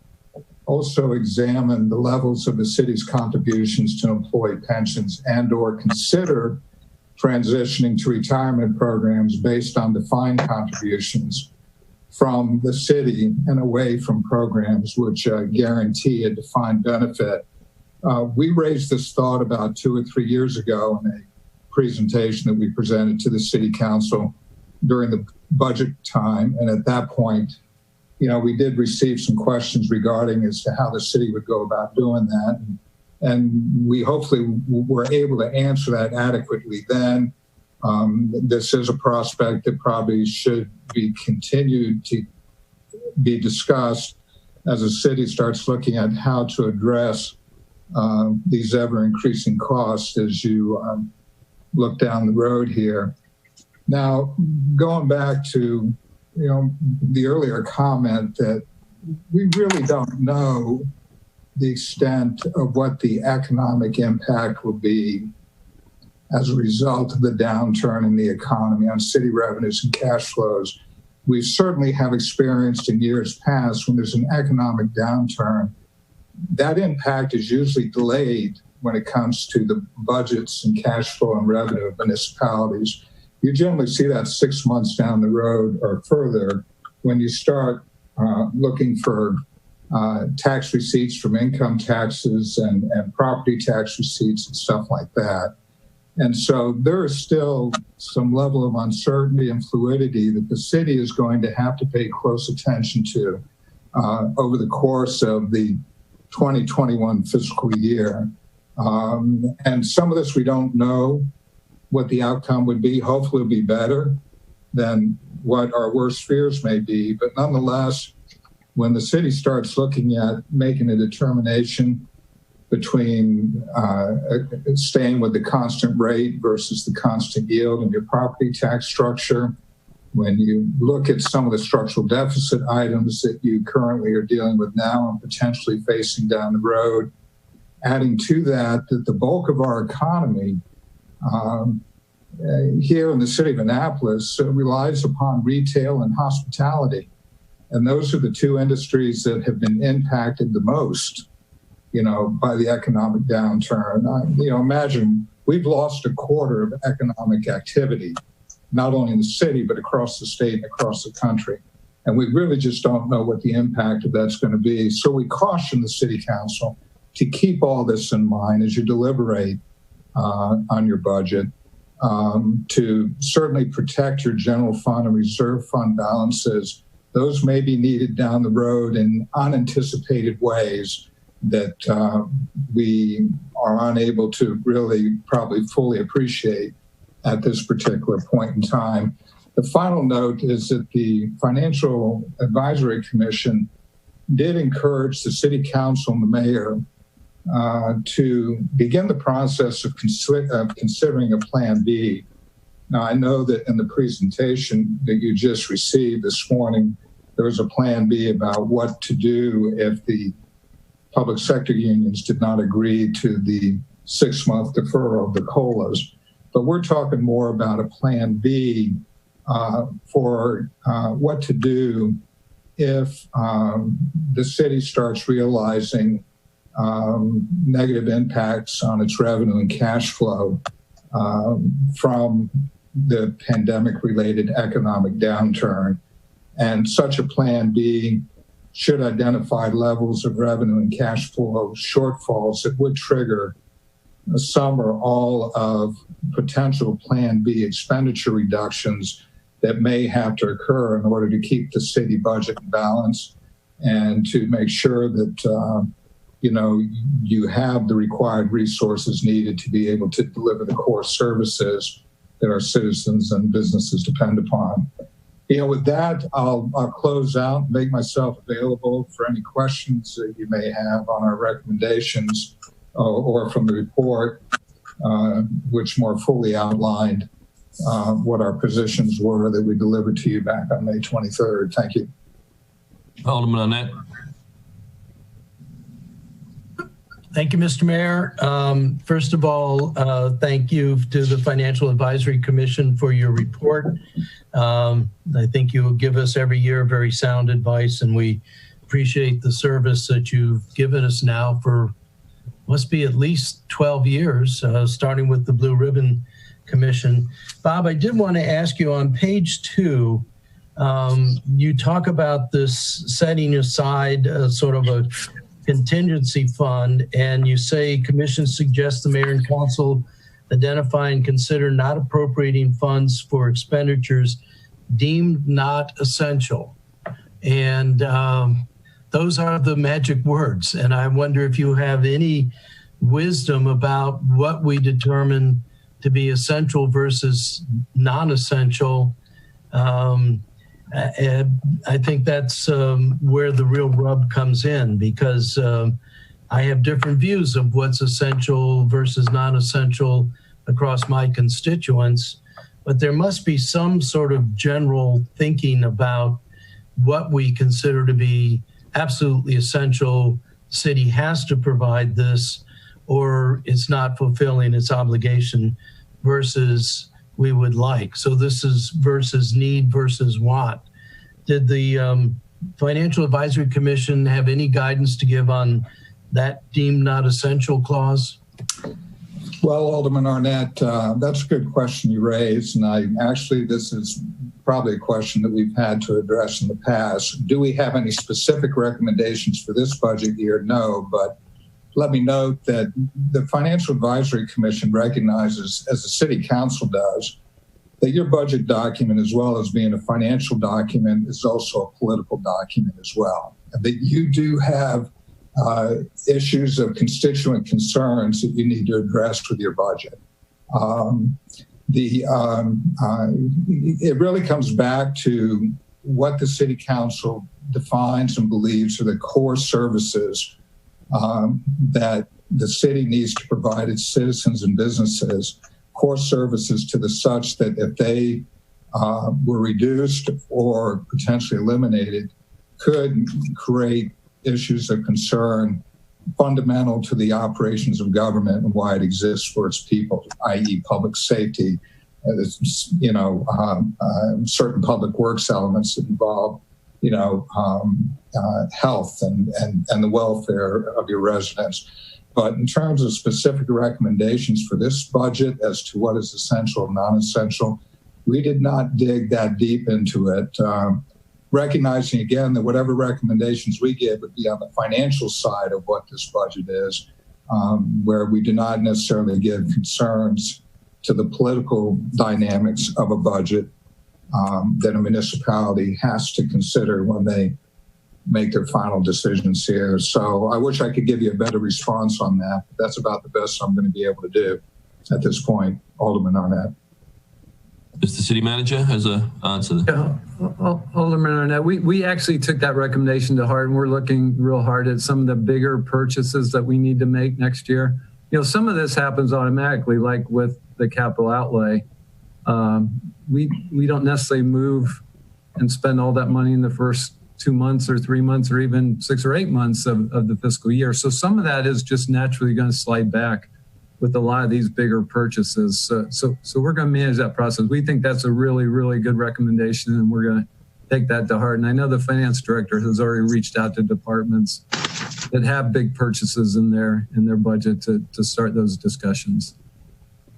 [SPEAKER 12] also examine the levels of the city's contributions to employee pensions and/or consider transitioning to retirement programs based on defined contributions from the city and away from programs which guarantee a defined benefit. We raised this thought about 2 or 3 years ago in a presentation that we presented to the city council during the budget time. And at that point, we did receive some questions regarding as to how the city would go about doing that. And we hopefully were able to answer that adequately then. This is a prospect that probably should be continued to be discussed as the city starts looking at how to address these ever-increasing costs as you look down the road here. Now, going back to the earlier comment that we really don't know the extent of what the economic impact will be as a result of the downturn in the economy on city revenues and cash flows. We certainly have experienced in years past when there's an economic downturn, that impact is usually delayed when it comes to the budgets and cash flow and revenue of municipalities. You generally see that 6 months down the road or further when you start looking for tax receipts from income taxes and property tax receipts and stuff like that. And so there is still some level of uncertainty and fluidity that the city is going to have to pay close attention to over the course of the 2021 fiscal year. And some of this we don't know what the outcome would be. Hopefully it'll be better than what our worst fears may be. But nonetheless, when the city starts looking at making a determination between staying with the constant rate versus the constant yield in your property tax structure, when you look at some of the structural deficit items that you currently are dealing with now and potentially facing down the road, adding to that the bulk of our economy here in the city of Annapolis relies upon retail and hospitality. And those are the two industries that have been impacted the most, by the economic downturn. Imagine we've lost a quarter of economic activity, not only in the city, but across the state and across the country. And we really just don't know what the impact of that's going to be. So we caution the city council to keep all this in mind as you deliberate on your budget, to certainly protect your general fund and reserve fund balances. Those may be needed down the road in unanticipated ways that we are unable to really probably fully appreciate at this particular point in time. The final note is that the Financial Advisory Commission did encourage the City Council and the Mayor to begin the process of considering a Plan B. Now, I know that in the presentation that you just received this morning, there was a Plan B about what to do if the public sector unions did not agree to the 6-month deferral of the COLAs. But we're talking more about a Plan B for what to do if the city starts realizing negative impacts on its revenue and cash flow from the pandemic-related economic downturn. And such a Plan B should identify levels of revenue and cash flow shortfalls that would trigger some or all of potential Plan B expenditure reductions that may have to occur in order to keep the city budget in balance and to make sure that you have the required resources needed to be able to deliver the core services that our citizens and businesses depend upon. With that, I'll close out and make myself available for any questions that you may have on our recommendations or from the report, which more fully outlined what our positions were that we delivered to you back on May 23rd. Thank you.
[SPEAKER 1] Alderman Arnett.
[SPEAKER 7] Thank you, Mr. Mayor. First of all, thank you to the Financial Advisory Commission for your report. I think you give us every year very sound advice, and we appreciate the service that you've given us now for must be at least 12 years, starting with the Blue Ribbon Commission. Bob, I did want to ask you on page 2, you talk about this setting aside sort of a contingency fund, and you say commission suggests the mayor and council identify and consider not appropriating funds for expenditures deemed not essential. And those are the magic words. And I wonder if you have any wisdom about what we determine to be essential versus non-essential. I think that's where the real rub comes in, because I have different views of what's essential versus non-essential across my constituents, but there must be some sort of general thinking about what we consider to be absolutely essential. The city has to provide this, or it's not fulfilling its obligation, versus we would like. So this is versus need versus want. Did the Financial Advisory Commission have any guidance to give on that deemed not essential clause?
[SPEAKER 12] Well, Alderman Arnett, that's a good question you raised. And this is probably a question that we've had to address in the past. Do we have any specific recommendations for this budget year? No, but let me note that the Financial Advisory Commission recognizes, as the City Council does, that your budget document, as well as being a financial document, is also a political document as well. And that you do have issues of constituent concerns that you need to address with your budget. It really comes back to what the City Council defines and believes are the core services that the city needs to provide its citizens and businesses, core services to the such that if they were reduced or potentially eliminated, could create issues of concern fundamental to the operations of government and why it exists for its people, i.e. public safety, certain public works elements that involve, health and the welfare of your residents. But in terms of specific recommendations for this budget as to what is essential and non-essential, we did not dig that deep into it. Recognizing again that whatever recommendations we give would be on the financial side of what this budget is, where we do not necessarily give concerns to the political dynamics of a budget that a municipality has to consider when they make their final decisions here. So I wish I could give you a better response on that, but that's about the best I'm going to be able to do at this point, Alderman Arnett.
[SPEAKER 1] Mr. City Manager has an answer.
[SPEAKER 10] Yeah, Alderman Arnett, we actually took that recommendation to heart, and we're looking real hard at some of the bigger purchases that we need to make next year. Some of this happens automatically, like with the capital outlay. We don't necessarily move and spend all that money in the first 2 months or 3 months or even 6 or 8 months of the fiscal year. So some of that is just naturally going to slide back with a lot of these bigger purchases. So we're going to manage that process. We think that's a really, really good recommendation, and we're going to take that to heart. And I know the finance director has already reached out to departments that have big purchases in their budget to start those discussions.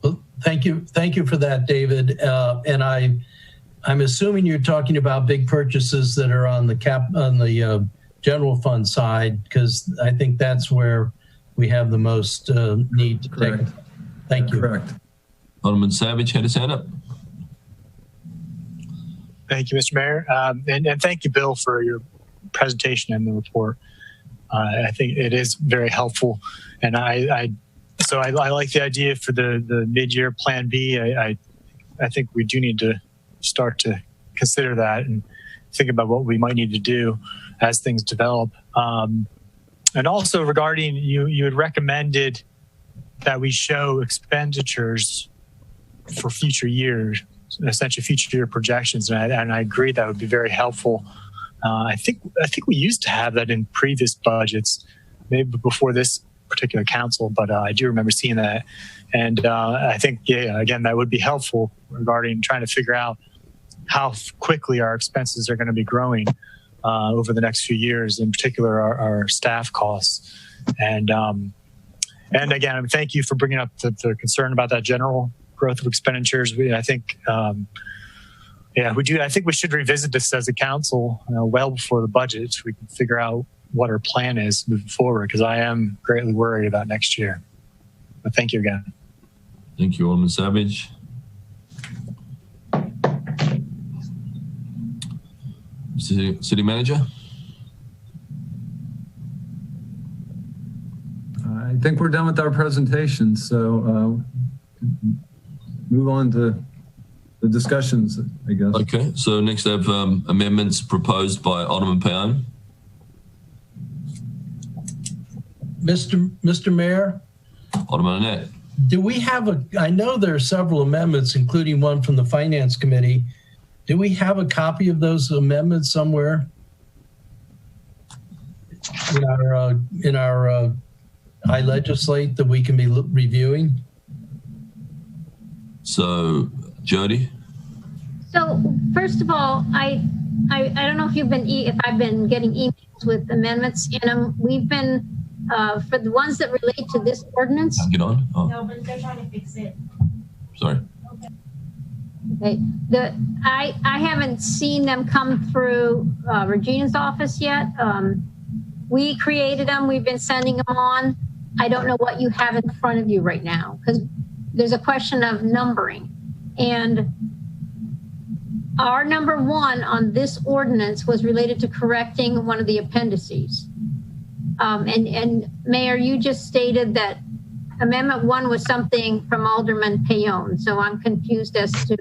[SPEAKER 7] Well, thank you for that, David. And I'm assuming you're talking about big purchases that are on the general fund side, because I think that's where we have the most need to take. Thank you.
[SPEAKER 10] Correct.
[SPEAKER 1] Alderman Savage had his hand up.
[SPEAKER 4] Thank you, Mr. Mayor. And thank you, Bill, for your presentation and the report. I think it is very helpful. And I like the idea for the mid-year Plan B. I think we do need to start to consider that and think about what we might need to do as things develop. And also regarding, you had recommended that we show expenditures for future years, essentially future year projections, and I agree that would be very helpful. I think we used to have that in previous budgets, maybe before this particular council, but I do remember seeing that. And I think, again, that would be helpful regarding trying to figure out how quickly our expenses are going to be growing over the next few years, in particular our staff costs. And again, thank you for bringing up the concern about that general growth of expenditures. I think we do. I think we should revisit this as a council well before the budget, so we can figure out what our plan is moving forward, because I am greatly worried about next year. But thank you again.
[SPEAKER 1] Thank you, Alderman Savage. City Manager?
[SPEAKER 10] I think we're done with our presentation, so move on to the discussions, I guess.
[SPEAKER 1] Okay, so next I have amendments proposed by Alderman Payne.
[SPEAKER 7] Mr. Mayor?
[SPEAKER 1] Alderman Annette.
[SPEAKER 7] Do we have I know there are several amendments, including one from the Finance Committee. Do we have a copy of those amendments somewhere in our iLegislate that we can be reviewing?
[SPEAKER 1] So, Jody?
[SPEAKER 11] So, first of all, I don't know if I've been getting emails with amendments in them. We've been for the ones that relate to this ordinance.
[SPEAKER 1] Get on. Oh,
[SPEAKER 13] No, but they're trying to fix it.
[SPEAKER 1] sorry.
[SPEAKER 11] Okay, I haven't seen them come through Regina's office yet. We created them. We've been sending them on. I don't know what you have in front of you right now because there's a question of numbering. And our number 1 on this ordinance was related to correcting one of the appendices. And Mayor, you just stated that Amendment 1 was something from Alderman Payon, so I'm confused as to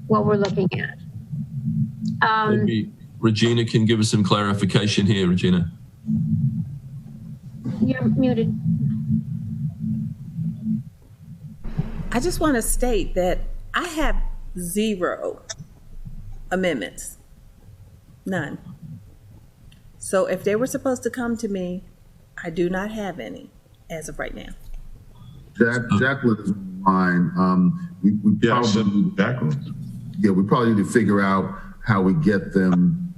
[SPEAKER 11] what we're looking at.
[SPEAKER 1] Maybe Regina can give us some clarification here, Regina.
[SPEAKER 11] You're muted.
[SPEAKER 5] I just want to state that I have 0 amendments, none. So if they were supposed to come to me, I do not have any as of right now.
[SPEAKER 6] Jacqueline is online. We
[SPEAKER 2] Yes,
[SPEAKER 6] probably,
[SPEAKER 2] Jacqueline.
[SPEAKER 6] yeah, we probably need to figure out how we get them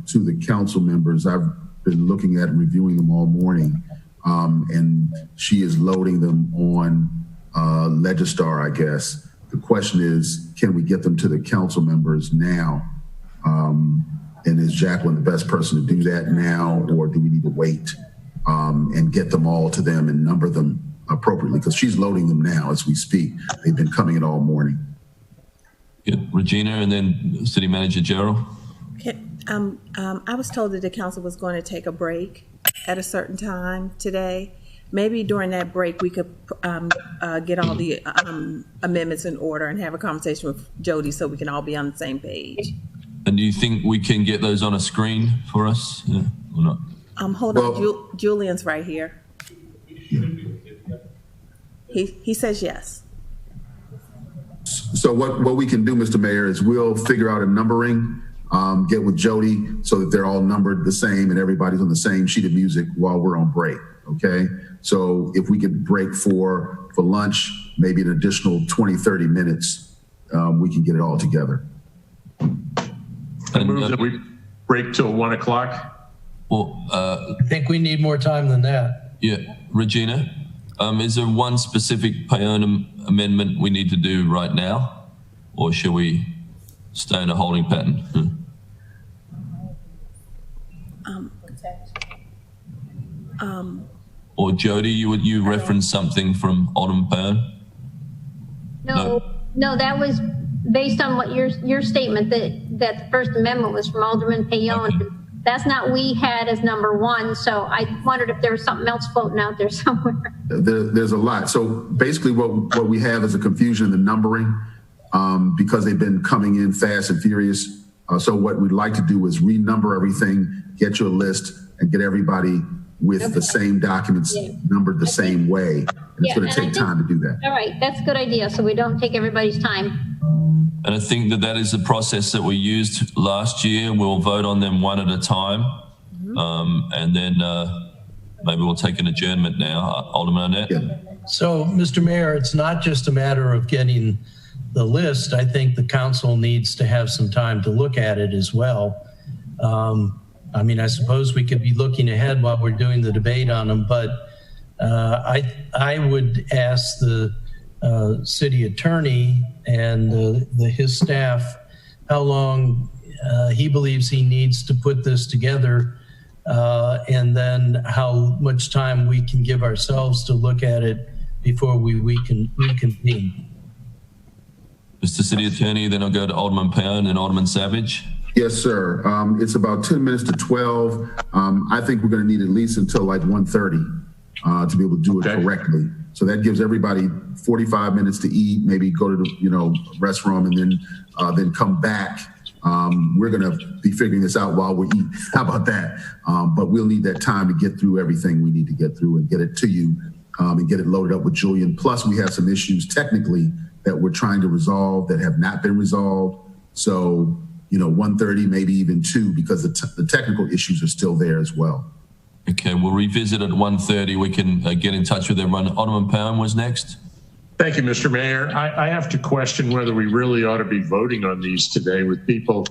[SPEAKER 6] to the council members. I've been looking at and reviewing them all morning, and she is loading them on Legistar, I guess. The question is, can we get them to the council members now? And is Jacqueline the best person to do that now, or do we need to wait and get them all to them and number them appropriately? Because she's loading them now as we speak. They've been coming in all morning.
[SPEAKER 1] Yeah, Regina, and then City Manager Gerald.
[SPEAKER 5] Okay, I was told that the council was going to take a break at a certain time today. Maybe during that break, we could get all the amendments in order and have a conversation with Jody so we can all be on the same page.
[SPEAKER 1] And do you think we can get those on a screen for us, or not?
[SPEAKER 5] Hold on, Julian's right here. He says yes.
[SPEAKER 6] So what we can do, Mr. Mayor, is we'll figure out a numbering, get with Jody so that they're all numbered the same and everybody's on the same sheet of music while we're on break, okay? So if we could break for lunch, maybe an additional 20, 30 minutes, we can get it all together.
[SPEAKER 2] I move that we break till 1 o'clock.
[SPEAKER 1] Well,
[SPEAKER 7] I think we need more time than that.
[SPEAKER 1] yeah, Regina, is there one specific Payon amendment we need to do right now, or shall we stay in a holding pattern? Or Jody, you referenced something from Alderman Payon?
[SPEAKER 11] No, that was based on what your statement that the First Amendment was from Alderman Payon. Okay. That's not we had as number 1. So I wondered if there was something else floating out there somewhere.
[SPEAKER 6] There's a lot. So basically what we have is a confusion in the numbering because they've been coming in fast and furious. So what we'd like to do is renumber everything, get you a list, and get everybody with the same documents numbered the same way. And it's going to take time to do that.
[SPEAKER 11] All right, that's a good idea. So we don't take everybody's time.
[SPEAKER 1] And I think that is the process that we used last year. We'll vote on them one at a time. And then maybe we'll take an adjournment now. Alderman Arnett?
[SPEAKER 6] Yeah.
[SPEAKER 7] So, Mr. Mayor, it's not just a matter of getting the list. I think the council needs to have some time to look at it as well. I mean, I suppose we could be looking ahead while we're doing the debate on them, but I would ask the city attorney and his staff how long he believes he needs to put this together, and then how much time we can give ourselves to look at it before we can reconvene.
[SPEAKER 1] Mr. City Attorney, then I'll go to Alderman Payon and Alderman Savage.
[SPEAKER 6] Yes, sir. It's about 10 minutes to 12. I think we're going to need at least until like 1:30 to be able to do it correctly. So that gives everybody 45 minutes to eat, maybe go to the restaurant, and then come back. We're going to be figuring this out while we eat. How about that? But we'll need that time to get through everything we need to get through and get it to you and get it loaded up with Julian. Plus, we have some issues technically that we're trying to resolve that have not been resolved. So 1:30, maybe even 2, because the technical issues are still there as well.
[SPEAKER 1] Okay, we'll revisit at 1:30. We can get in touch with everyone. Alderman Payon was next.
[SPEAKER 2] Thank you, Mr. Mayor. I have to question whether we really ought to be voting on these today with people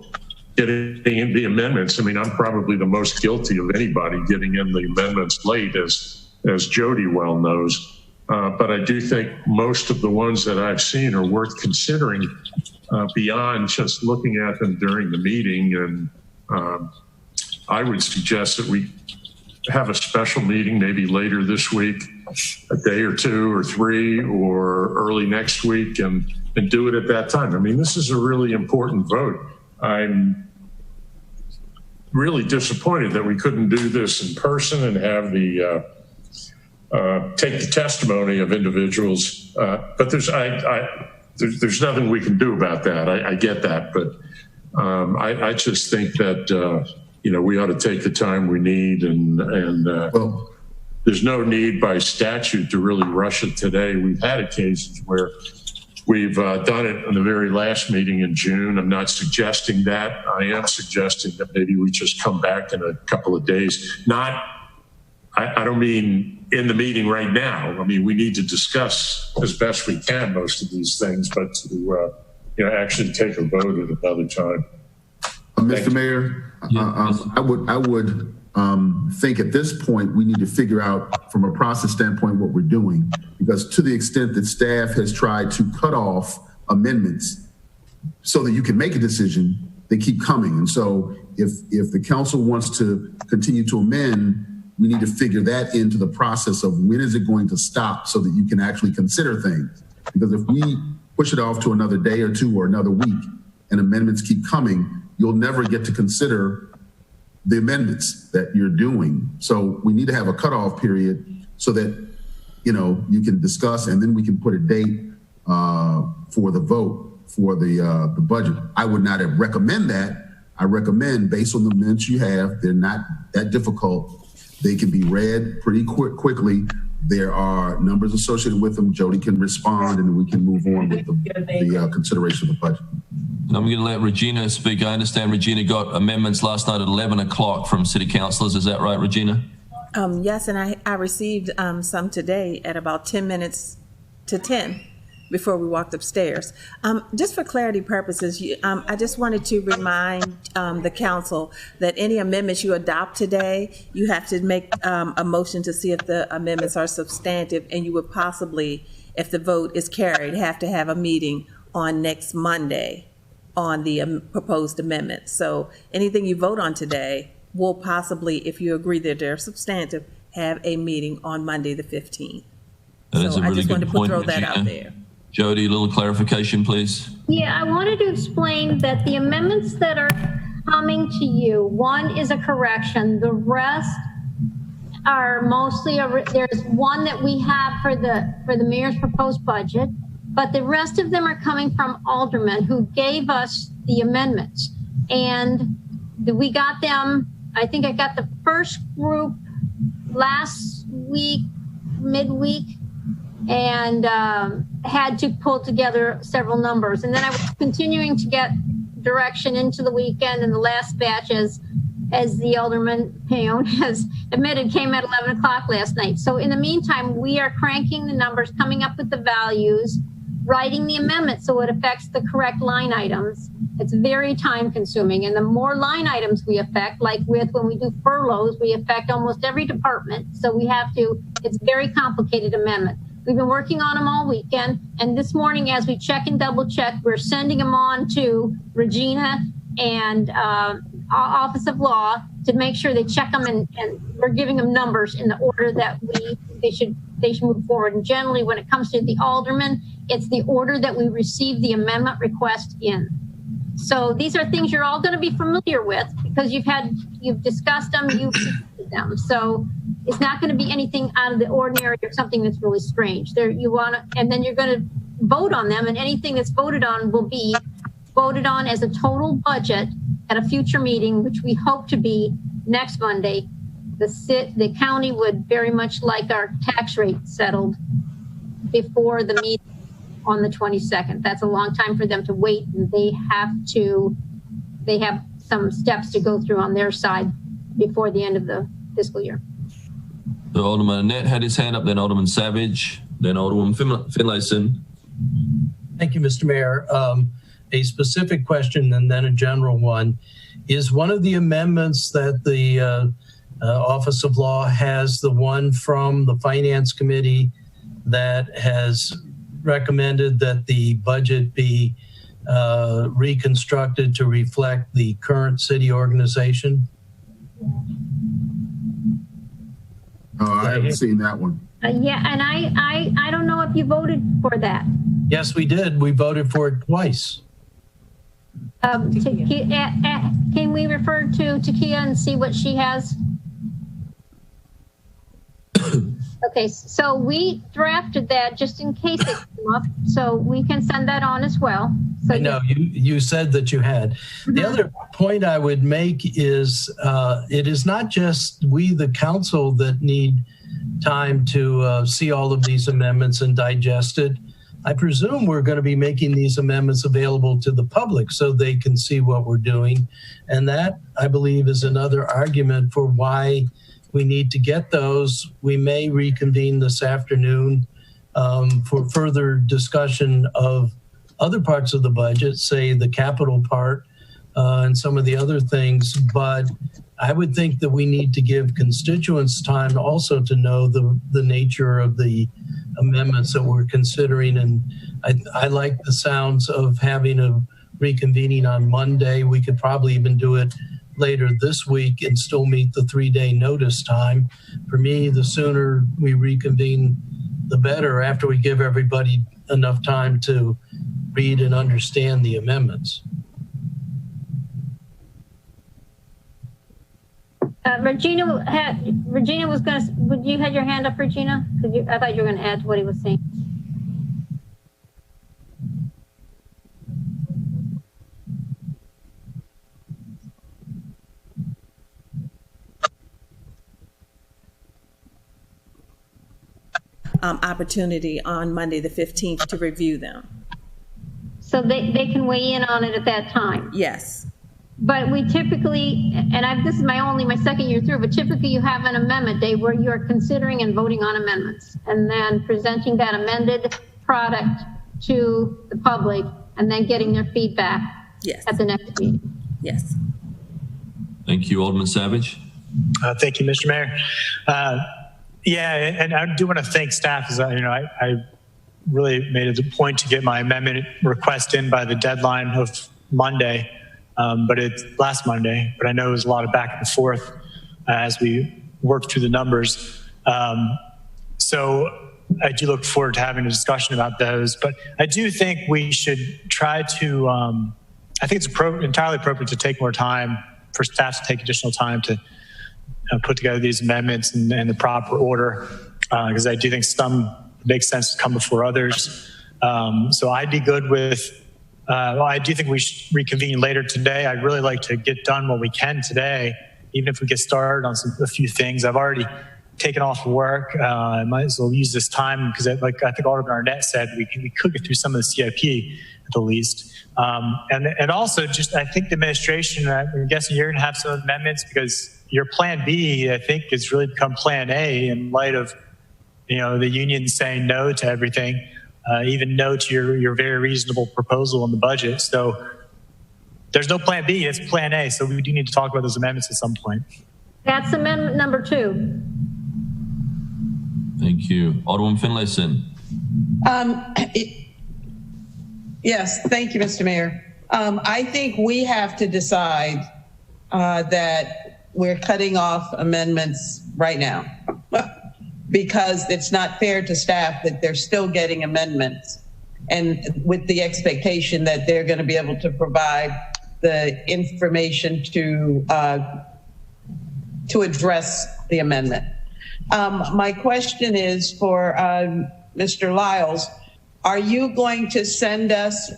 [SPEAKER 2] getting in the amendments. I mean, I'm probably the most guilty of anybody getting in the amendments late, as Jody well knows. But I do think most of the ones that I've seen are worth considering beyond just looking at them during the meeting. And I would suggest that we have a special meeting maybe later this week, a day or two or three, or early next week, and do it at that time. I mean, this is a really important vote. I'm really disappointed that we couldn't do this in person and have the take the testimony of individuals. But there's nothing we can do about that. I get that, but I just think that we ought to take the time we need, and there's no need by statute to really rush it today. We've had occasions where we've done it in the very last meeting in June. I'm not suggesting that. I am suggesting that maybe we just come back in a couple of days. I don't mean in the meeting right now. I mean, we need to discuss as best we can most of these things, but to actually take a vote at another time.
[SPEAKER 6] Mr. Mayor, I would think at this point we need to figure out from a process standpoint what we're doing, because to the extent that staff has tried to cut off amendments so that you can make a decision, they keep coming. And so if the council wants to continue to amend, we need to figure that into the process of when is it going to stop so that you can actually consider things. Because if we push it off to another day or two or another week and amendments keep coming, you'll never get to consider the amendments that you're doing. So we need to have a cutoff period so that, you can discuss, and then we can put a date for the vote for the budget. I would not have recommend that. I recommend, based on the minutes you have, they're not that difficult. They can be read pretty quickly. There are numbers associated with them. Jody can respond, and we can move on with the consideration of the budget.
[SPEAKER 1] I'm going to let Regina speak. I understand Regina got amendments last night at 11 o'clock from city councilors. Is that right, Regina?
[SPEAKER 5] Yes, and I received some today at about 10 minutes to 10 before we walked upstairs. Just for clarity purposes, I just wanted to remind the council that any amendments you adopt today, you have to make a motion to see if the amendments are substantive, and you would possibly, if the vote is carried, have to have a meeting on next Monday on the proposed amendments. So anything you vote on today will possibly, if you agree that they're substantive, have a meeting on Monday the 15th.
[SPEAKER 1] That is a really
[SPEAKER 5] I just wanted to
[SPEAKER 1] point,
[SPEAKER 5] throw that
[SPEAKER 1] Regina.
[SPEAKER 5] out there.
[SPEAKER 1] Jody, a little clarification, please.
[SPEAKER 11] Yeah, I wanted to explain that the amendments that are coming to you, one is a correction. The rest are mostly, there's one that we have for the mayor's proposed budget, but the rest of them are coming from aldermen who gave us the amendments. And we got them, I think I got the first group last week, midweek, and had to pull together several numbers. And then I was continuing to get direction into the weekend, and the last batch, as the Alderman Payon has admitted, came at 11 o'clock last night. So in the meantime, we are cranking the numbers, coming up with the values, writing the amendment so it affects the correct line items. It's very time consuming. And the more line items we affect, like when we do furloughs, we affect almost every department. So we have to, it's a very complicated amendment. We've been working on them all weekend. And this morning, as we check and double check, we're sending them on to Regina and Office of Law to make sure they check them, and we're giving them numbers in the order that they should move forward. And generally, when it comes to the aldermen, it's the order that we receive the amendment request in. So these are things you're all going to be familiar with because you've discussed them, you've discussed them. So it's not going to be anything out of the ordinary or something that's really strange. And then you're going to vote on them, and anything that's voted on will be voted on as a total budget at a future meeting, which we hope to be next Monday. The county would very much like our tax rate settled before the meeting on the 22nd. That's a long time for them to wait, and they have some steps to go through on their side before the end of the fiscal year.
[SPEAKER 1] So Alderman Annette had his hand up, then Alderman Savage, then Alderman Finlayson.
[SPEAKER 7] Thank you, Mr. Mayor. A specific question and then a general one. is one of the amendments that the Office of Law has the one from the Finance Committee that has recommended that the budget be reconstructed to reflect the current city organization?
[SPEAKER 6] I haven't seen that one.
[SPEAKER 11] Yeah, and I don't know if you voted for that.
[SPEAKER 7] Yes, we did. We voted for it twice.
[SPEAKER 11] Can we refer to Takia and see what she has? Okay, so we drafted that just in case it came up, so we can send that on as well. So
[SPEAKER 7] I know you said that you had. Mm-hmm. The other point I would make is it is not just we, the council, that need time to see all of these amendments and digest it. I presume we're going to be making these amendments available to the public so they can see what we're doing. And that, I believe, is another argument for why we need to get those. We may reconvene this afternoon for further discussion of other parts of the budget, say the capital part and some of the other things. But I would think that we need to give constituents time also to know the nature of the amendments that we're considering. And I like the sounds of having a reconvening on Monday. We could probably even do it later this week and still meet the 3-day notice time. For me, the sooner we reconvene, the better, after we give everybody enough time to read and understand the amendments.
[SPEAKER 11] Regina was going to, would you had your hand up, Regina? I thought you were going to add to what he was saying.
[SPEAKER 5] Opportunity on Monday the 15th to review them.
[SPEAKER 11] So they can weigh in on it at that time?
[SPEAKER 5] Yes.
[SPEAKER 11] But we typically, and this is my second year through, but typically you have an amendment day where you're considering and voting on amendments and then presenting that amended product to the public and then getting their feedback at the next meeting.
[SPEAKER 5] Yes.
[SPEAKER 1] Thank you, Alderman Savage.
[SPEAKER 4] Thank you, Mr. Mayor. Yeah, and I do want to thank staff, as I really made it a point to get my amendment request in by the deadline of Monday, but it's last Monday. But I know it was a lot of back and forth as we worked through the numbers. So I do look forward to having a discussion about those. But I do think we should try to. I think it's entirely appropriate to take more time for staff to take additional time to put together these amendments in the proper order, because I do think some make sense to come before others. So I'd be good with, I do think we should reconvene later today. I'd really like to get done what we can today, even if we get started on a few things. I've already taken off work. I might as well use this time because like I think Alderman Arnett said, we could get through some of the CIP at the least. And also just, I think the administration, I'm guessing you're gonna have some amendments because your plan B, I think, has really become plan A in light of, the union saying no to everything, even no to your very reasonable proposal in the budget. So there's no plan B, it's plan A. So we do need to talk about those amendments at some point.
[SPEAKER 11] That's amendment number 2.
[SPEAKER 1] Thank you. Alderman Finlayson.
[SPEAKER 8] Yes, thank you, Mr. Mayor. I think we have to decide that we're cutting off amendments right now because it's not fair to staff that they're still getting amendments and with the expectation that they're going to be able to provide the information to address the amendment. My question is for Mr. Lyles. Are you going to send us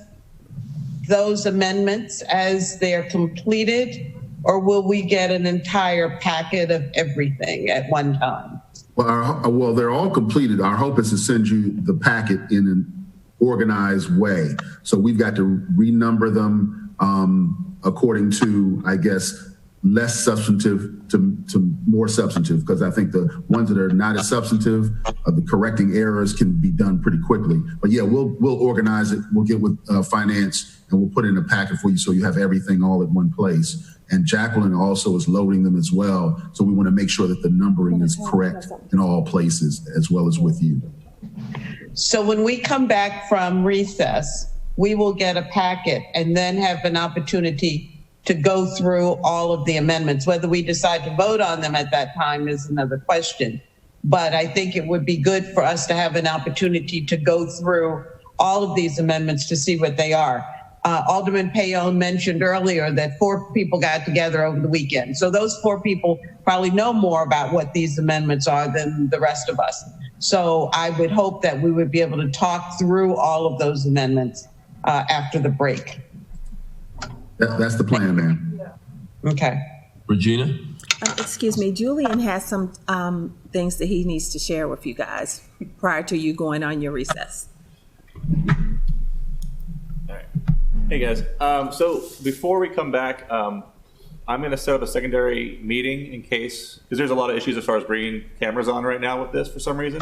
[SPEAKER 8] those amendments as they're completed, or will we get an entire packet of everything at one time?
[SPEAKER 6] Well, they're all completed. Our hope is to send you the packet in an organized way. So we've got to renumber them according to, I guess, less substantive to more substantive, because I think the ones that are not as substantive, the correcting errors can be done pretty quickly. But yeah, we'll organize it. We'll get with finance and we'll put it in a packet for you so you have everything all at one place. and Jacqueline also is loading them as well. So we want to make sure that the numbering is correct in all places, as well as with you.
[SPEAKER 8] So when we come back from recess, we will get a packet and then have an opportunity to go through all of the amendments. Whether we decide to vote on them at that time is another question. But I think it would be good for us to have an opportunity to go through all of these amendments to see what they are. Alderman Payon mentioned earlier that 4 people got together over the weekend. So those 4 people probably know more about what these amendments are than the rest of us. So I would hope that we would be able to talk through all of those amendments after the break.
[SPEAKER 6] That's the plan, ma'am.
[SPEAKER 8] Okay.
[SPEAKER 1] Regina?
[SPEAKER 5] Excuse me, Julian has some things that he needs to share with you guys prior to you going on your recess.
[SPEAKER 13] All right. Hey guys, so before we come back, I'm going to set up a secondary meeting in case, because there's a lot of issues as far as bringing cameras on right now with this for some reason.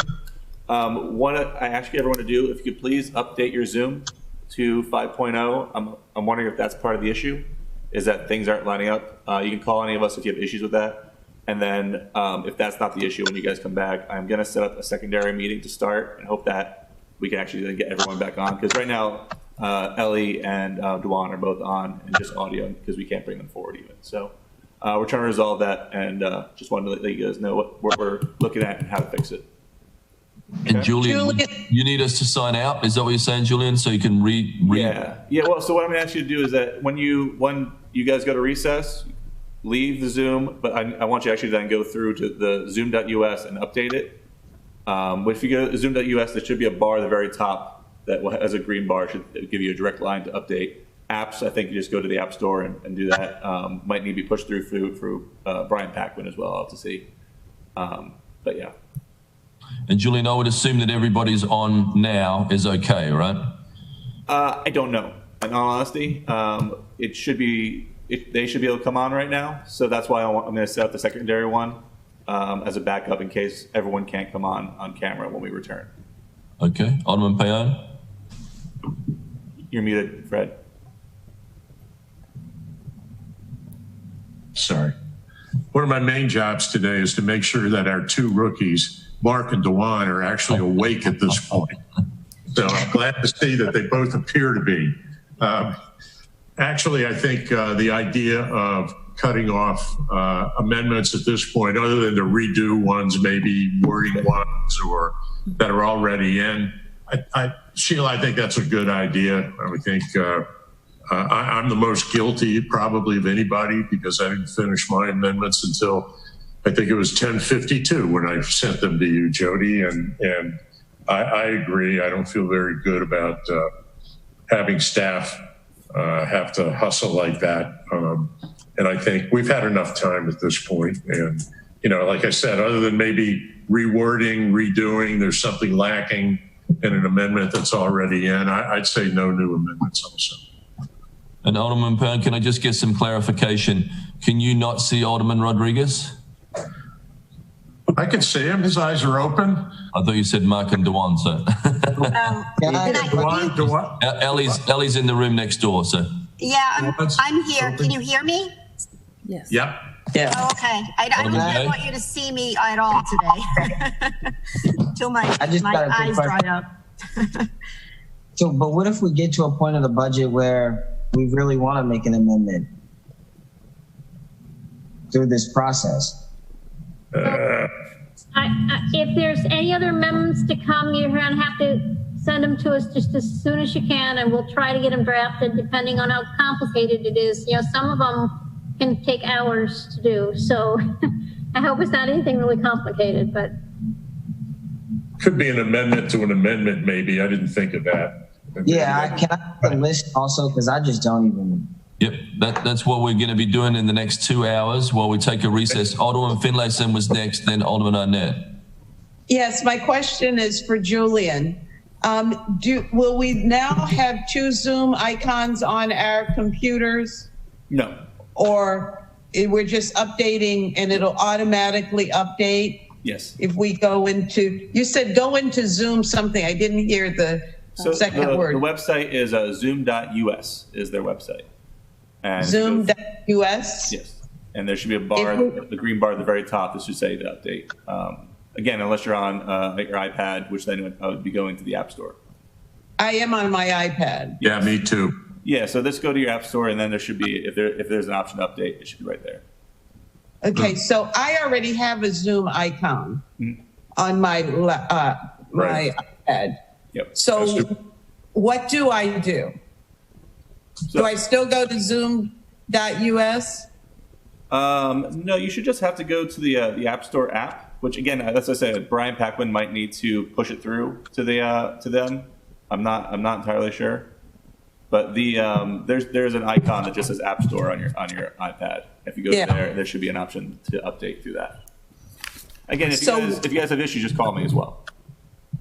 [SPEAKER 13] What I ask everyone to do, if you could please update your Zoom to 5.0. I'm wondering if that's part of the issue, is that things aren't lining up. You can call any of us if you have issues with that. And then if that's not the issue when you guys come back, I'm going to set up a secondary meeting to start and hope that we can actually then get everyone back on. Because right now, Ellie and Duan are both on and just audio because we can't bring them forward even. So we're trying to resolve that, and just wanted to let you guys know what we're looking at and how to fix it.
[SPEAKER 1] And okay. Julian, you need us to sign out? Is that what you're saying, Julian? So you can read?
[SPEAKER 13] Yeah. Well, so what I'm going to ask you to do is that when you guys go to recess, leave the Zoom, but I want you to actually then go through to the zoom.us and update it. If you go to zoom.us, there should be a bar at the very top that has a green bar, should give you a direct line to update. Apps, I think you just go to the App Store and do that. Might need to be pushed through Brian Packman as well, I'll have to see. But yeah.
[SPEAKER 1] And Julian, I would assume that everybody's on now is okay, right?
[SPEAKER 13] I don't know. In all honesty, it should be. They should be able to come on right now. So that's why I'm going to set up the secondary one as a backup in case everyone can't come on camera when we return.
[SPEAKER 1] Okay, Alderman Payon.
[SPEAKER 13] You're muted, Fred.
[SPEAKER 2] Sorry. One of my main jobs today is to make sure that our 2 rookies, Mark and Dewan, are actually awake at this point. So I'm glad to see that they both appear to be. Actually, I think the idea of cutting off amendments at this point, other than the redo ones, maybe wording ones or that are already in, Sheila, I think that's a good idea. I think I'm the most guilty probably of anybody because I didn't finish my amendments until I think it was 10:52 when I sent them to you, Jody. And I agree. I don't feel very good about having staff have to hustle like that. And I think we've had enough time at this point. And, like I said, other than maybe rewording, redoing, there's something lacking in an amendment that's already in, I'd say no new amendments also.
[SPEAKER 1] And Alderman Payon, can I just get some clarification? Can you not see Alderman Rodriguez?
[SPEAKER 2] I can see him. His eyes are open.
[SPEAKER 1] I thought you said Mark and Dewan, so. Ellie's in the room next door, so.
[SPEAKER 14] Yeah, I'm here. Can you hear me?
[SPEAKER 5] Yes.
[SPEAKER 2] Yep.
[SPEAKER 14] Yeah. Oh, okay. I don't want you to see me at all today. Till my eyes dry up.
[SPEAKER 15] So, but what if we get to a point of the budget where we really want to make an amendment through this process?
[SPEAKER 11] If there's any other amendments to come, you're going to have to send them to us just as soon as you can, and we'll try to get them drafted depending on how complicated it is. Some of them can take hours to do. So I hope it's not anything really complicated, but.
[SPEAKER 2] Could be an amendment to an amendment, maybe. I didn't think of that.
[SPEAKER 15] Yeah, can I have the list also? Because I just don't even.
[SPEAKER 1] Yep, that's what we're going to be doing in the next 2 hours while we take a recess. Alderman Finlayson was next, then Alderman Arnett.
[SPEAKER 8] Yes, my question is for Julian. Will we now have 2 Zoom icons on our computers?
[SPEAKER 13] No.
[SPEAKER 8] Or we're just updating and it'll automatically update?
[SPEAKER 13] Yes.
[SPEAKER 8] If we go into, you said go into Zoom something. I didn't hear the second word.
[SPEAKER 13] The website is zoom.us is their website. And
[SPEAKER 8] Zoom.us?
[SPEAKER 13] Yes. And there should be a bar, the green bar at the very top that should say to update. Again, unless you're on your iPad, which then I would be going to the App Store.
[SPEAKER 8] I am on my iPad.
[SPEAKER 2] Yeah, me too.
[SPEAKER 13] Yeah, so let's go to your App Store, and then there should be, if there's an option to update, it should be right there.
[SPEAKER 8] Okay, so I already have a Zoom icon on my my iPad.
[SPEAKER 13] Yep.
[SPEAKER 8] So what do I do? Do I still go to Zoom.us?
[SPEAKER 13] No, you should just have to go to the App Store app, which again, as I said, Brian Paquin might need to push it through to them. I'm not entirely sure, but there's an icon that just says App Store on your iPad. If you go there should be an option to update through that. Again, if you guys have issues, just call me as well.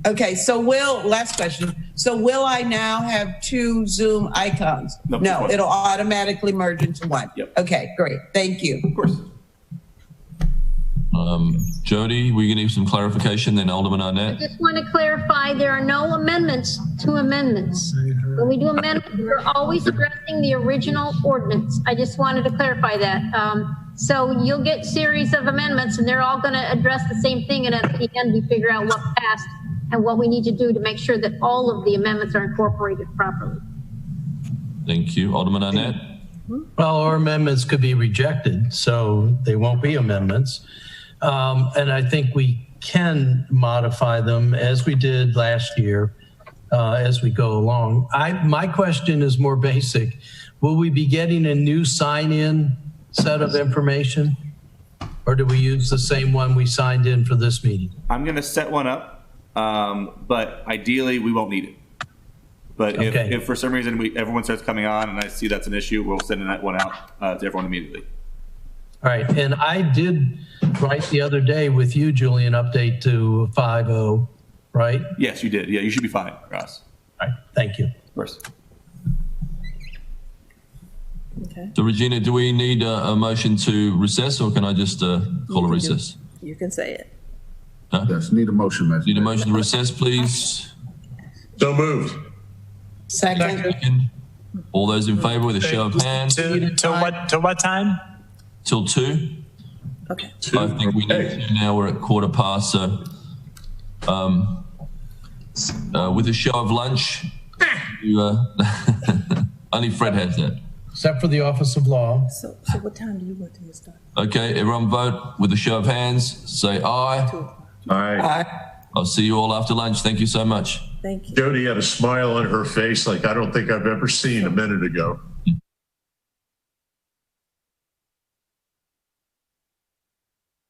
[SPEAKER 8] Okay, so last question. So will I now have two Zoom icons? No, it'll automatically merge into one.
[SPEAKER 13] Yep.
[SPEAKER 8] Okay, great. Thank you.
[SPEAKER 13] Of course.
[SPEAKER 1] Jody, we're going to need some clarification, then Alderman Arnett.
[SPEAKER 11] I just want to clarify, there are no amendments to amendments. When we do amendments, we're always addressing the original ordinance. I just wanted to clarify that. So you'll get series of amendments and they're all going to address the same thing. And at the end, we figure out what passed and what we need to do to make sure that all of the amendments are incorporated properly.
[SPEAKER 1] Thank you. Alderman Arnett.
[SPEAKER 7] Well, our amendments could be rejected, so they won't be amendments. And I think we can modify them as we did last year as we go along. My question is more basic. Will we be getting a new sign-in set of information? Or do we use the same one we signed in for this meeting?
[SPEAKER 13] I'm going to set one up, but ideally we won't need it. But if for some reason everyone starts coming on and I see that's an issue, we'll send that one out to everyone immediately.
[SPEAKER 7] All right, and I did write the other day with you, Julian, update to 5.0, right?
[SPEAKER 13] Yes, you did. Yeah, you should be fine, Ross.
[SPEAKER 7] All right, thank you.
[SPEAKER 13] Of course.
[SPEAKER 5] Okay.
[SPEAKER 1] So Regina, do we need a motion to recess or can I just call a recess?
[SPEAKER 5] You can say it.
[SPEAKER 1] Huh?
[SPEAKER 6] Yes, need a motion, Master.
[SPEAKER 1] Need a motion to recess, please.
[SPEAKER 2] So moved.
[SPEAKER 8] Second.
[SPEAKER 1] All those in favor with a show of hands.
[SPEAKER 4] Till what time?
[SPEAKER 1] Till 2.
[SPEAKER 5] Okay.
[SPEAKER 1] I think we need to now. We're at 1:15. So with a show of lunch, only Fred has that.
[SPEAKER 7] Except for the Office of Law.
[SPEAKER 5] So what time do you want to start?
[SPEAKER 1] Okay, everyone vote with a show of hands. Say aye.
[SPEAKER 2] Aye.
[SPEAKER 1] I'll see you all after lunch. Thank you so much.
[SPEAKER 5] Thank you.
[SPEAKER 2] Jody had a smile on her face like I don't think I've ever seen a minute ago.